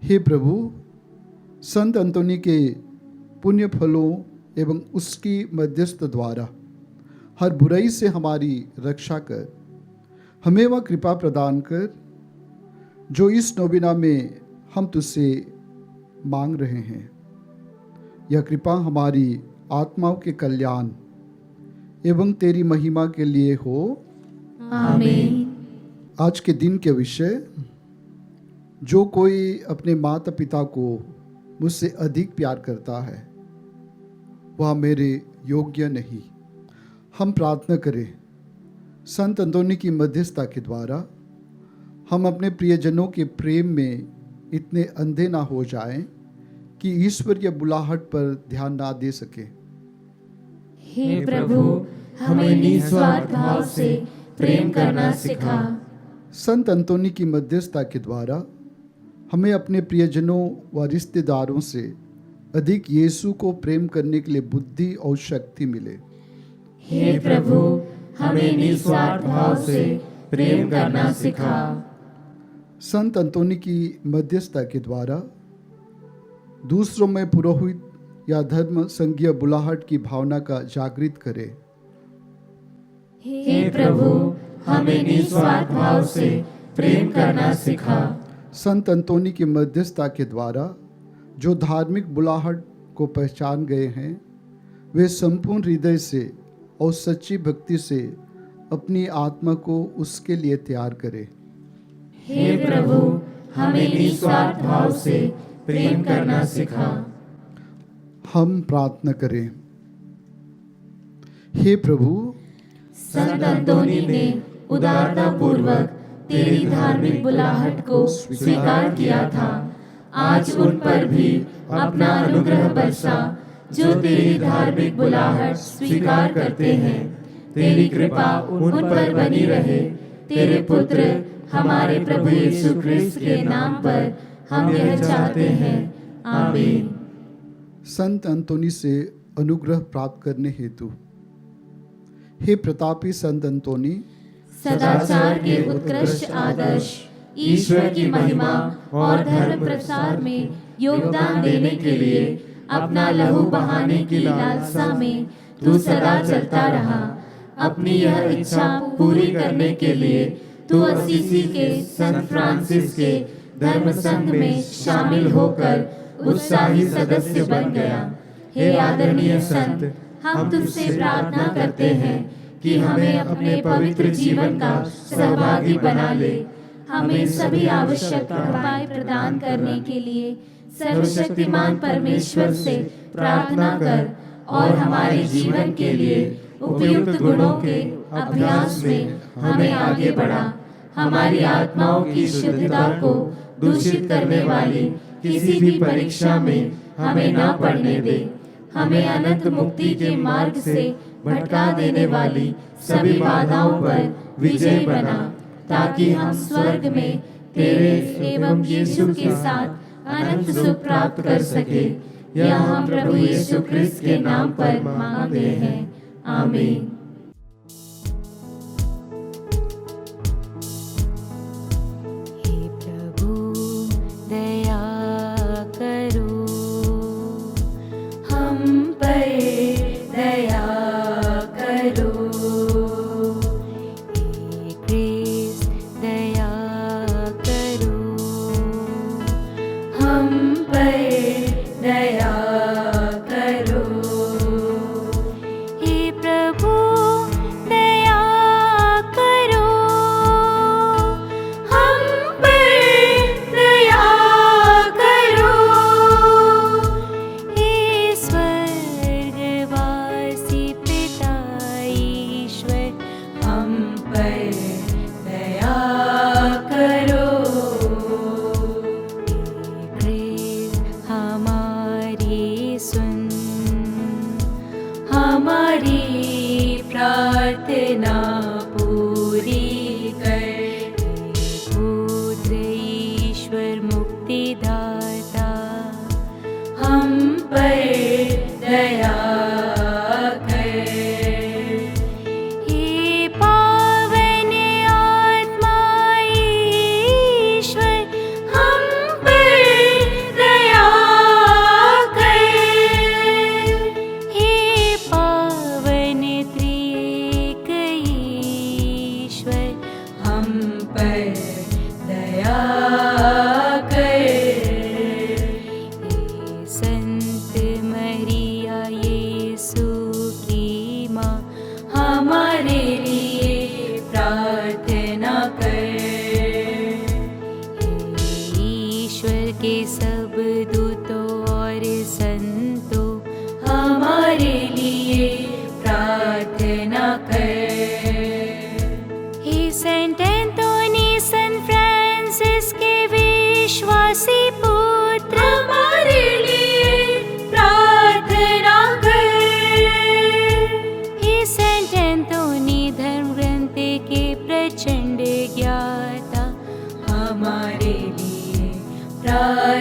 हे प्रभु, संत अंतोनी के पुण्य फलों एवं उसकी मध्यस्थ द्वारा हर बुराई से हमारी रक्षा कर। हमें वह कृपा प्रदान कर जो इस नोविना में हम तुझसे मांग रहे हैं। यह कृपा हमारी आत्माओं के कल्याण एवं तेरी महिमा के लिए हो। आमीन। आज के दिन के विषय, जो कोई अपने माता पिता को मुझसे अधिक प्यार करता है वह मेरे योग्य नहीं। हम प्रार्थना करें संत अंतोनी की मध्यस्थता के द्वारा हम अपने प्रियजनों के प्रेम में इतने अंधे ना हो जाएं कि ईश्वरीय बुलाहट पर ध्यान ना दे सके। हे प्रभु, हमें निस्वार्थ भाव से प्रेम करना सिखा। संत अंतोनी की मध्यस्थता के द्वारा हमें अपने प्रियजनों व रिश्तेदारों से अधिक यीशु को प्रेम करने के लिए बुद्धि और शक्ति मिले। हे प्रभु, हमें निस्वार्थ भाव से प्रेम करना सिखा। संत अंतोनी की मध्यस्थता के द्वारा दूसरों में पुरोहित या धर्म संघीय बुलाहट की भावना का जागृत करे। हे प्रभु, हमें निस्वार्थ भाव से प्रेम करना सिखा। संत अंतोनी की मध्यस्थता के द्वारा जो धार्मिक बुलाहट को पहचान गए हैं वे संपूर्ण हृदय से और सच्ची भक्ति से अपनी आत्मा को उसके लिए तैयार करें। हे प्रभु, हमें निस्वार्थ भाव से प्रेम करना सिखा। हम प्रार्थना करें। हे प्रभु, संत अंतोनी ने उदारता पूर्वक तेरी धार्मिक बुलाहट को स्वीकार किया था। आज उन पर भी अपना अनुग्रह बरसा जो तेरी धार्मिक बुलाहट स्वीकार करते हैं। तेरी कृपा उन पर बनी रहे। तेरे पुत्र हमारे प्रभु यीशु क्रिस्त के नाम पर हम यह चाहते हैं। आमीन। संत अंतोनी से अनुग्रह प्राप्त करने हेतु हे प्रतापी संत अंतोनी, सदाचार के उत्कृष्ट आदर्श, ईश्वर की महिमा और धर्म प्रसार में योगदान देने के लिए अपना लहू बहाने की लालसा में तू सदा चलता रहा। अपनी यह इच्छा पूरी करने के लिए तू असीसी के संत फ्रांसिस के धर्म संघ में शामिल होकर उत्साही सदस्य बन गया। हे आदरणीय संत, हम तुझसे प्रार्थना करते हैं कि हमें अपने पवित्र जीवन का सहभागी बना ले। हमें सभी आवश्यक उपाय प्रदान करने के लिए सर्वशक्तिमान परमेश्वर से प्रार्थना कर और हमारे जीवन के लिए उपयुक्त गुणों के अभ्यास में हमें आगे बढ़ा। हमारी आत्माओं की शुद्धता को दूषित करने वाली किसी भी परीक्षा में हमें ना पड़ने दे। हमें अनंत मुक्ति के मार्ग से भटका देने वाली सभी बाधाओं पर विजय बना, ताकि हम स्वर्ग में तेरे एवं यीशु के साथ अनंत सुख प्राप्त कर सके। यह हम प्रभु यीशु क्रिस्त के नाम पर मांगते हैं। आमीन। हे प्रभु, दया करो, हम पर दया करो। हे क्रिस्त, दया करो, हम पर दया करो। हे प्रभु, दया करो, हम पर दया करो। हे स्वर्गवासी पिता ईश्वर, हम पर दया करो। हे क्रिस्त, हमारी सुन, हमारी प्रार्थना पूरी कर। हे पुत्र ईश्वर मुक्ति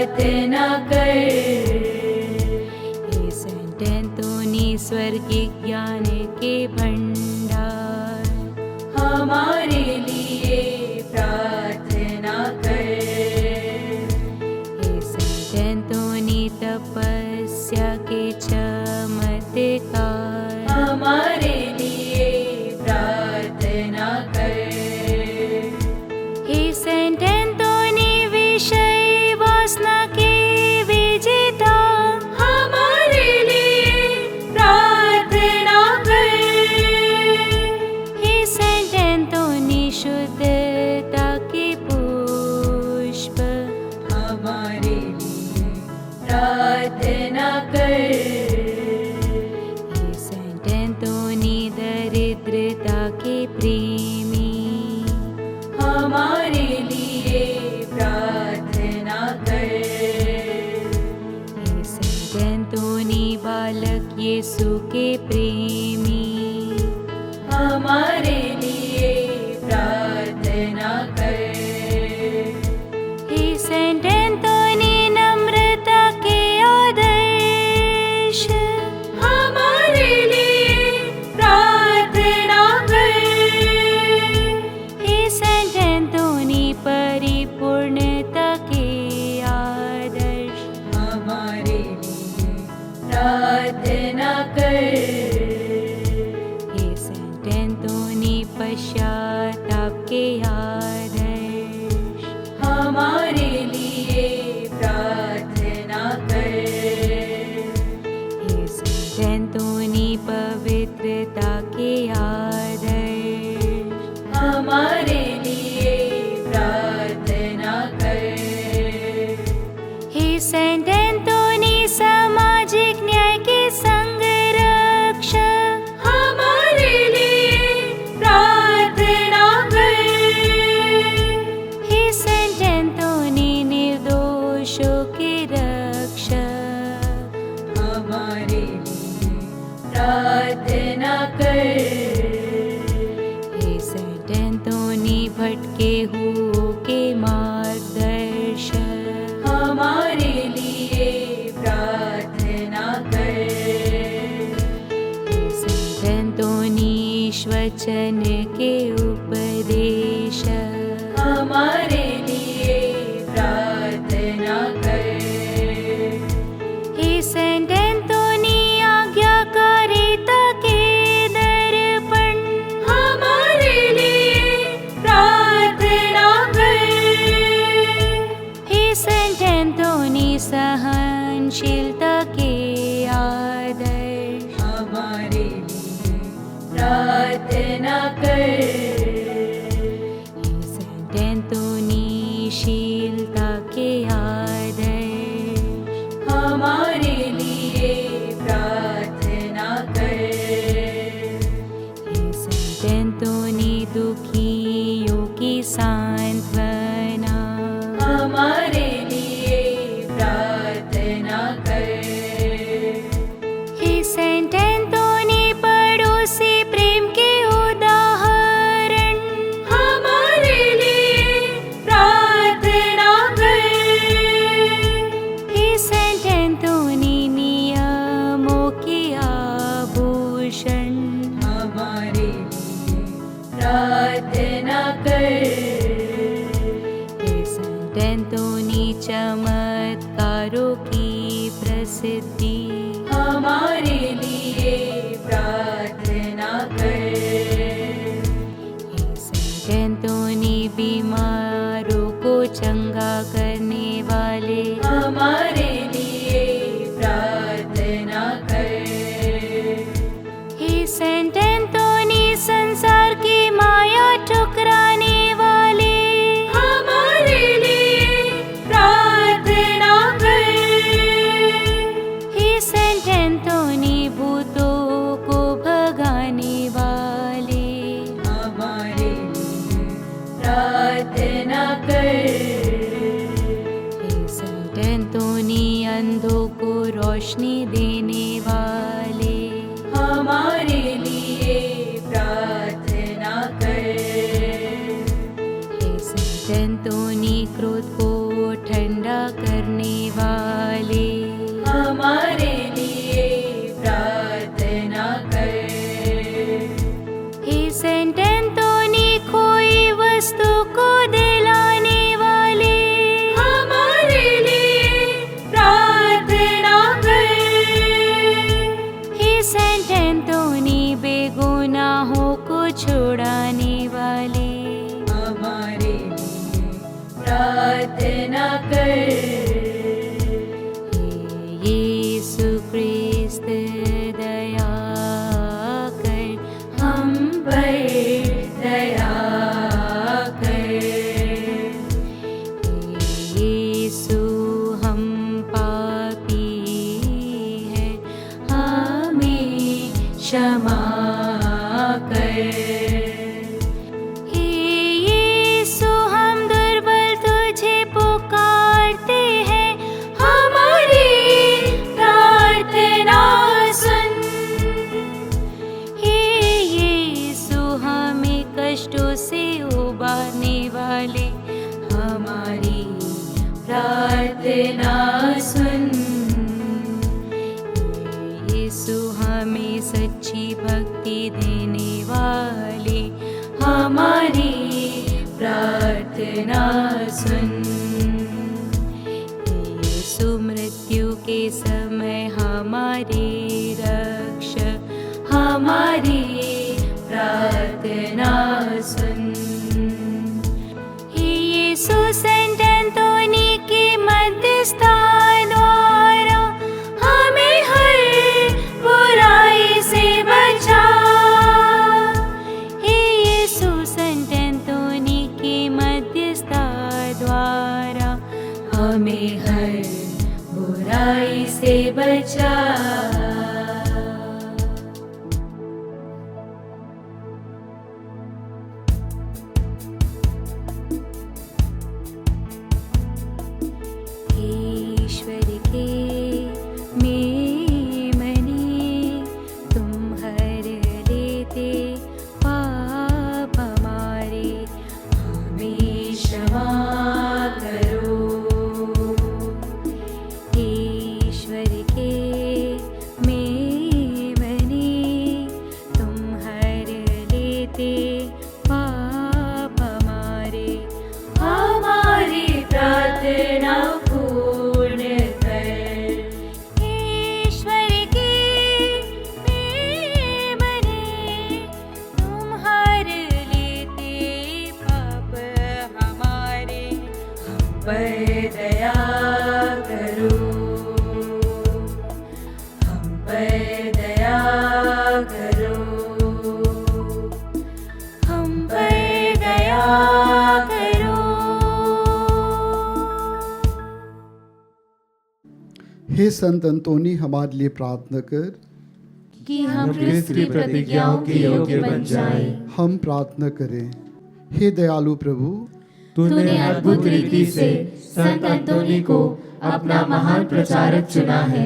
प्रार्थना कर। हे सेंट एंथोनी स्वर्गिक ज्ञान के भंडार, हमारे लिए प्रार्थना कर। हे सेंट एंथोनी तपस्या के चमत्कार, हमारे लिए प्रार्थना कर। हे सेंट एंथोनी विषय वासना के विजेता, हमारे लिए प्रार्थना कर। हे सेंट एंथोनी शुद्धता के पुष्प, हमारे लिए प्रार्थना कर। हे सेंट एंथोनी दरिद्रता के प्रेमी, हमारे लिए प्रार्थना कर। हे सेंट एंथोनी बालक यीशु के प्रेमी, हमारे लिए प्रार्थना कर। हे सेंट एंथोनी नम्रता के आदर्श, हमारे लिए प्रार्थना कर। हे सेंट एंथोनी परिपूर्णता के आदर्श, हमारे लिए प्रार्थना कर। हे सेंट एंथोनी पश्चाताप के आदर्श, हमारे लिए प्रार्थना कर। हे सेंट एंथोनी पवित्रता के आदर्श, हमारे लिए प्रार्थना कर। हे सेंट एंथोनी सामाजिक न्याय के संरक्षक, हमारे लिए प्रार्थना कर। हे सेंट एंथोनी निर्दोषों के रक्षक, हमारे लिए प्रार्थना कर। हे सेंट एंथोनी भटके हुओं के मार्गदर्शक, हमारे लिए प्रार्थना कर। हे सेंट एंथोनी वचन के उपदेशक, हमारे लिए प्रार्थना कर। हे सेंट एंथोनी आज्ञाकारिता के दर्पण, हमारे लिए प्रार्थना कर। हे सेंट एंथोनी सहनशीलता के आदर्श, हमारे लिए प्रार्थना कर। हे सेंट एंथोनी शीलता के आदर्श, हमारे लिए प्रार्थना कर। हे सेंट एंथोनी दुखियों की सांत्वना, हमारे लिए प्रार्थना कर। हे सेंट एंथोनी पड़ोसी प्रेम के उदाहरण, हमारे लिए प्रार्थना कर। हे सेंट एंथोनी नियमों के आभूषण, हमारे लिए प्रार्थना कर। हे सेंट एंथोनी चमत्कारों की प्रसिद्धि, हमारे लिए प्रार्थना कर। हे सेंट एंथोनी बीमारों को चंगा करने वाले, हमारे लिए प्रार्थना कर। हे सेंट एंथोनी संसार की माया ठुकराने वाले, हमारे लिए प्रार्थना कर। हे सेंट एंथोनी भूतों को भगाने वाले, हमारे लिए प्रार्थना कर। हे सेंट एंथोनी अंधों को रोशनी देने वाले, हमारे लिए प्रार्थना कर। हे सेंट एंथोनी क्रोध को ठंडा करने प्रार्थना कर। यीशु ख्रिस्त दया कर, हम पर दया कर। यीशु हम पापी हैं, हमें क्षमा कर। हे यीशु हम दुर्बल तुझे पुकारते हैं, हमारी प्रार्थना सुन। हे यीशु हमें कष्टों से उबारने वाले, हमारी प्रार्थना सुन। यीशु हमें सच्ची भक्ति देने वाले, हमारी प्रार्थना सुन। यीशु मृत्यु के समय हमारे रक्षक, हमारी प्रार्थना सुन। हे यीशु संत एंटोनी के मध्यस्थता द्वारा हमें हर बुराई से बचा। हे यीशु संत एंटोनी के मध्यस्थता द्वारा हमें हर बुराई से बचा। ईश्वर के मेमने तुम हर लेते पाप हमारे, हमें क्षमा करो। ईश्वर के मेमने तुम हर लेते पाप हमारे, हमारी प्रार्थना पूर्ण कर। ईश्वर के मेमने तुम हर लेते पाप हमारे, हम पर दया करो। हम पर दया करो। हम पर दया करो। हे संत अंतोनी हमारे लिए प्रार्थना कर। कि हम क्रिस्त की प्रतिज्ञाओं के योग्य बन जाएं। हम प्रार्थना करें। हे दयालु प्रभु, तूने अद्भुत रीति से संत अंतोनी को अपना महान प्रचारक चुना है।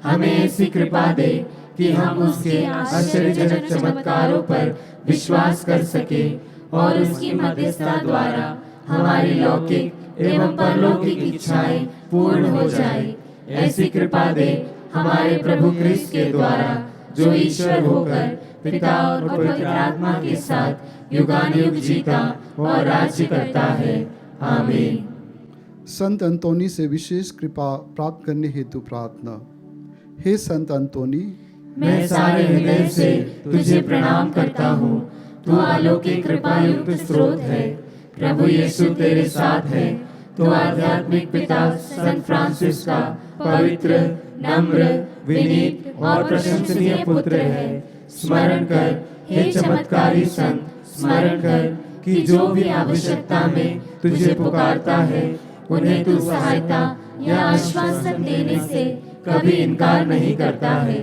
हमें ऐसी कृपा दे कि हम उसके आश्चर्यजनक चमत्कारों पर विश्वास कर सके और उसकी मध्यस्थता द्वारा हमारी लौकिक एवं परलौकिक इच्छाएं पूर्ण हो जाए। ऐसी कृपा दे हमारे प्रभु क्रिस्त के द्वारा, जो ईश्वर होकर पिता और पवित्र आत्मा के साथ युगानुयुग जीता और राज्य करता है। आमीन। संत अंतोनी से विशेष कृपा प्राप्त करने हेतु प्रार्थना। हे संत अंतोनी, मैं सारे हृदय से तुझे प्रणाम करता हूँ। तू अलौकिक कृपा युक्त स्रोत है। प्रभु यीशु तेरे साथ है। तो आध्यात्मिक पिता संत फ्रांसिस का पवित्र, नम्र, विनीत और प्रशंसनीय पुत्र है। स्मरण कर हे चमत्कारी संत, स्मरण कर कि जो भी आवश्यकता में तुझे पुकारता है, उन्हें तू सहायता या आश्वासन देने से कभी इनकार नहीं करता है।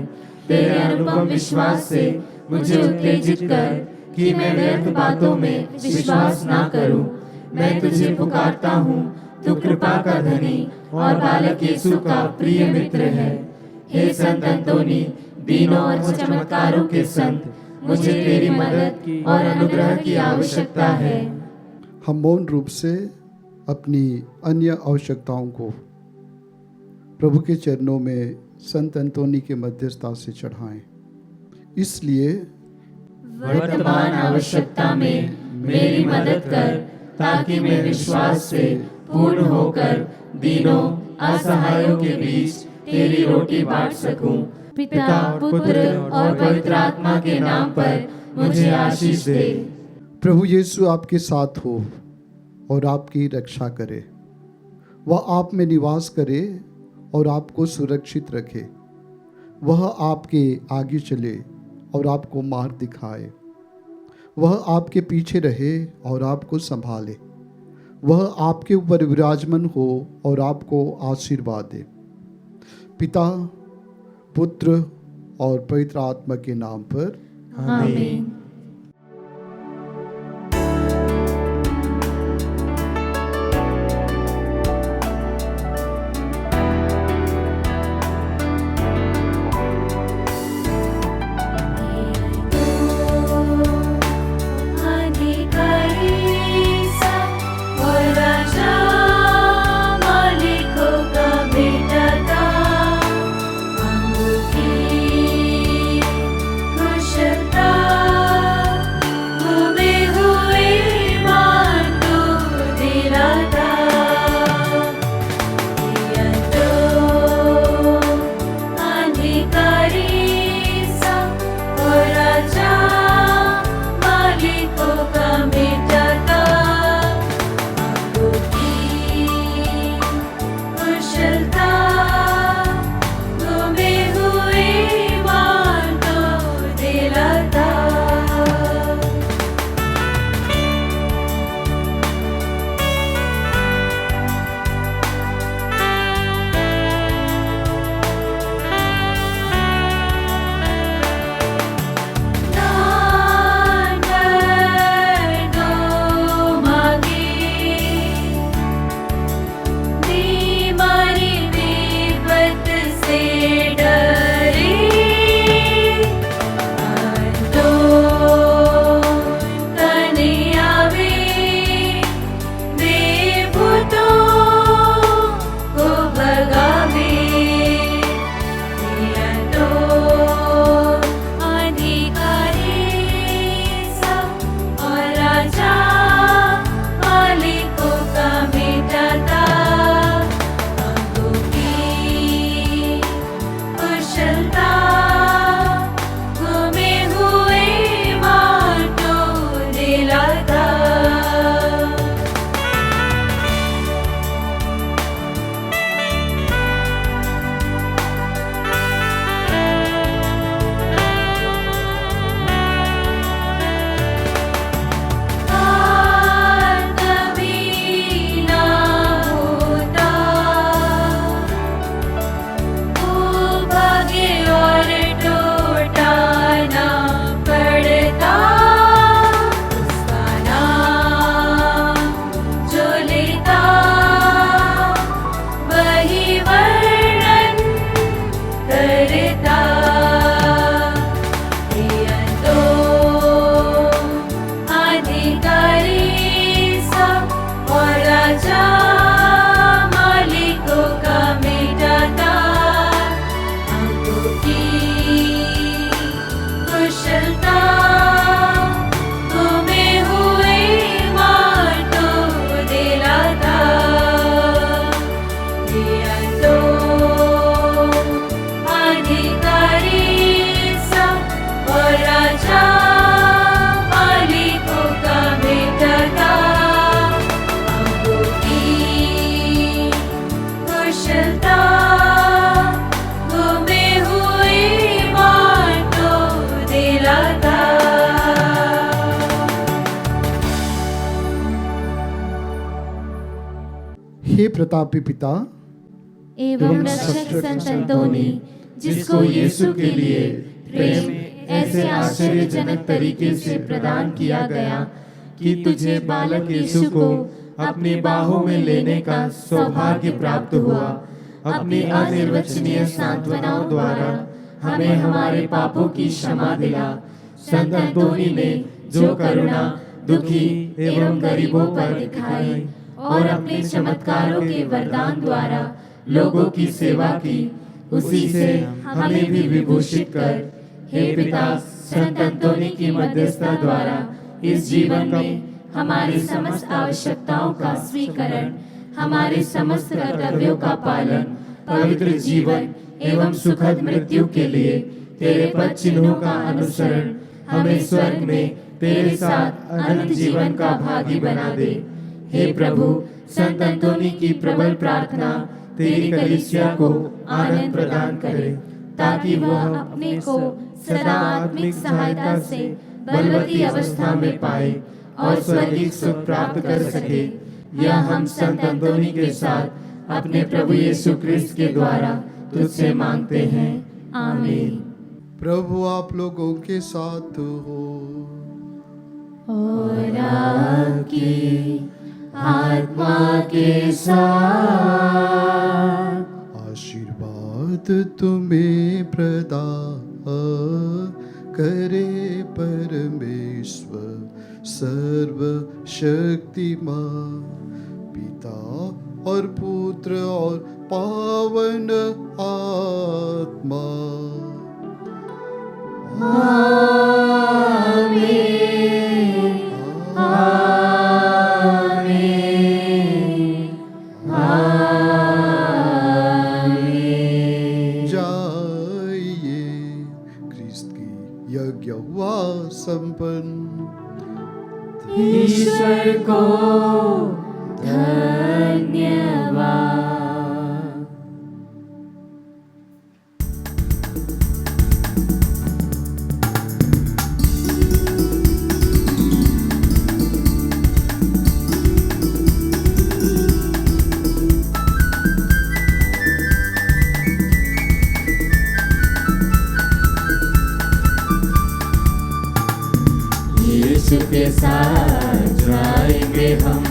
तेरे अनुपम विश्वास से मुझे उत्तेजित कर कि मैं व्यर्थ बातों में विश्वास ना करूं। मैं तुझे पुकारता हूँ, तू कृपा का धनी और बालक यीशु का प्रिय मित्र है। हे संत अंतोनी, दीनों और चमत्कारों के संत, मुझे तेरी मदद और अनुग्रह की आवश्यकता है। हम मौन रूप से अपनी अन्य आवश्यकताओं को प्रभु के चरणों में संत अंतोनी के मध्यस्थता से चढ़ाएं। इसलिए वर्तमान आवश्यकता में मेरी मदद कर, ताकि मैं विश्वास से पूर्ण होकर दीनों असहायों के बीच तेरी रोटी बांट सकूं। पिता, पुत्र और पवित्र आत्मा के नाम पर मुझे आशीष दे। प्रभु यीशु आपके साथ हो। और आपकी रक्षा करे। वह आप में निवास करे और आपको सुरक्षित रखे। वह आपके आगे चले और आपको मार्ग दिखाए। वह आपके पीछे रहे और आपको संभाले। वह आपके ऊपर विराजमान हो और आपको आशीर्वाद दे। पिता, पुत्र और पवित्र आत्मा के नाम पर आमीन। हे प्रतापी पिता एवं रक्षक संत अंतोनी, जिसको यीशु के लिए प्रेम ऐसे आश्चर्यजनक तरीके से प्रदान किया गया कि तुझे बालक यीशु को अपनी बाहों में लेने का सौभाग्य प्राप्त हुआ। अपनी अनिर्वचनीय सांत्वनाओं द्वारा हमें हमारे पापों की क्षमा दिला। संत अंतोनी ने जो करुणा दुखी एवं गरीबों पर दिखाई और अपने चमत्कारों के वरदान द्वारा लोगों की सेवा की, उसी से हमें भी विभूषित कर। हे पिता, संत अंतोनी की मध्यस्थता द्वारा इस जीवन में हमारी समस्त आवश्यकताओं का स्वीकरण, हमारे समस्त कर्तव्यों का पालन, पवित्र जीवन एवं सुखद मृत्यु के लिए तेरे पद चिन्हों का अनुसरण हमें स्वर्ग में तेरे साथ अनंत जीवन का भागी बना दे। हे प्रभु, संत अंतोनी की प्रबल प्रार्थना तेरी कलीसिया को आनंद प्रदान करे, ताकि वह अपने को सदा आत्मिक सहायता से बलवती अवस्था में पाए और स्वर्गीय सुख प्राप्त कर सके। यह हम संत अंतोनी के साथ अपने प्रभु यीशु क्रिस्त के द्वारा तुझसे मांगते हैं। आमीन। प्रभु आप लोगों के साथ हो और आपकी आत्मा के साथ। आशीर्वाद तुम्हें प्रदान करे परमेश्वर सर्वशक्तिमान, पिता और पुत्र और पावन आत्मा। आमीन। आमीन। आमीन। जाइए, क्रिस्त की यज्ञ हुआ संपन्न। ईश्वर को धन्यवाद। यीशु के साथ जाएंगे हम,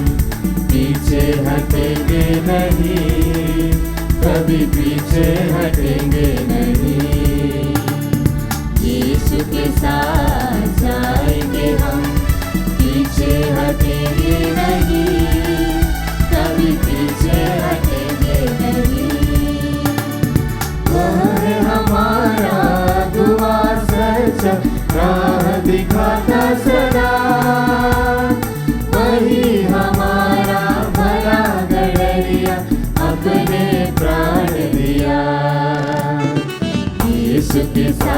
पीछे हटेंगे नहीं, कभी पीछे हटेंगे नहीं। यीशु के साथ जाएंगे हम, पीछे हटेंगे नहीं, कभी पीछे हटेंगे नहीं। वह है हमारा दुआ सच्चा, राह दिखाता सदा, वही हमारा भला गडरिया, अपने प्राण दिया। यीशु के साथ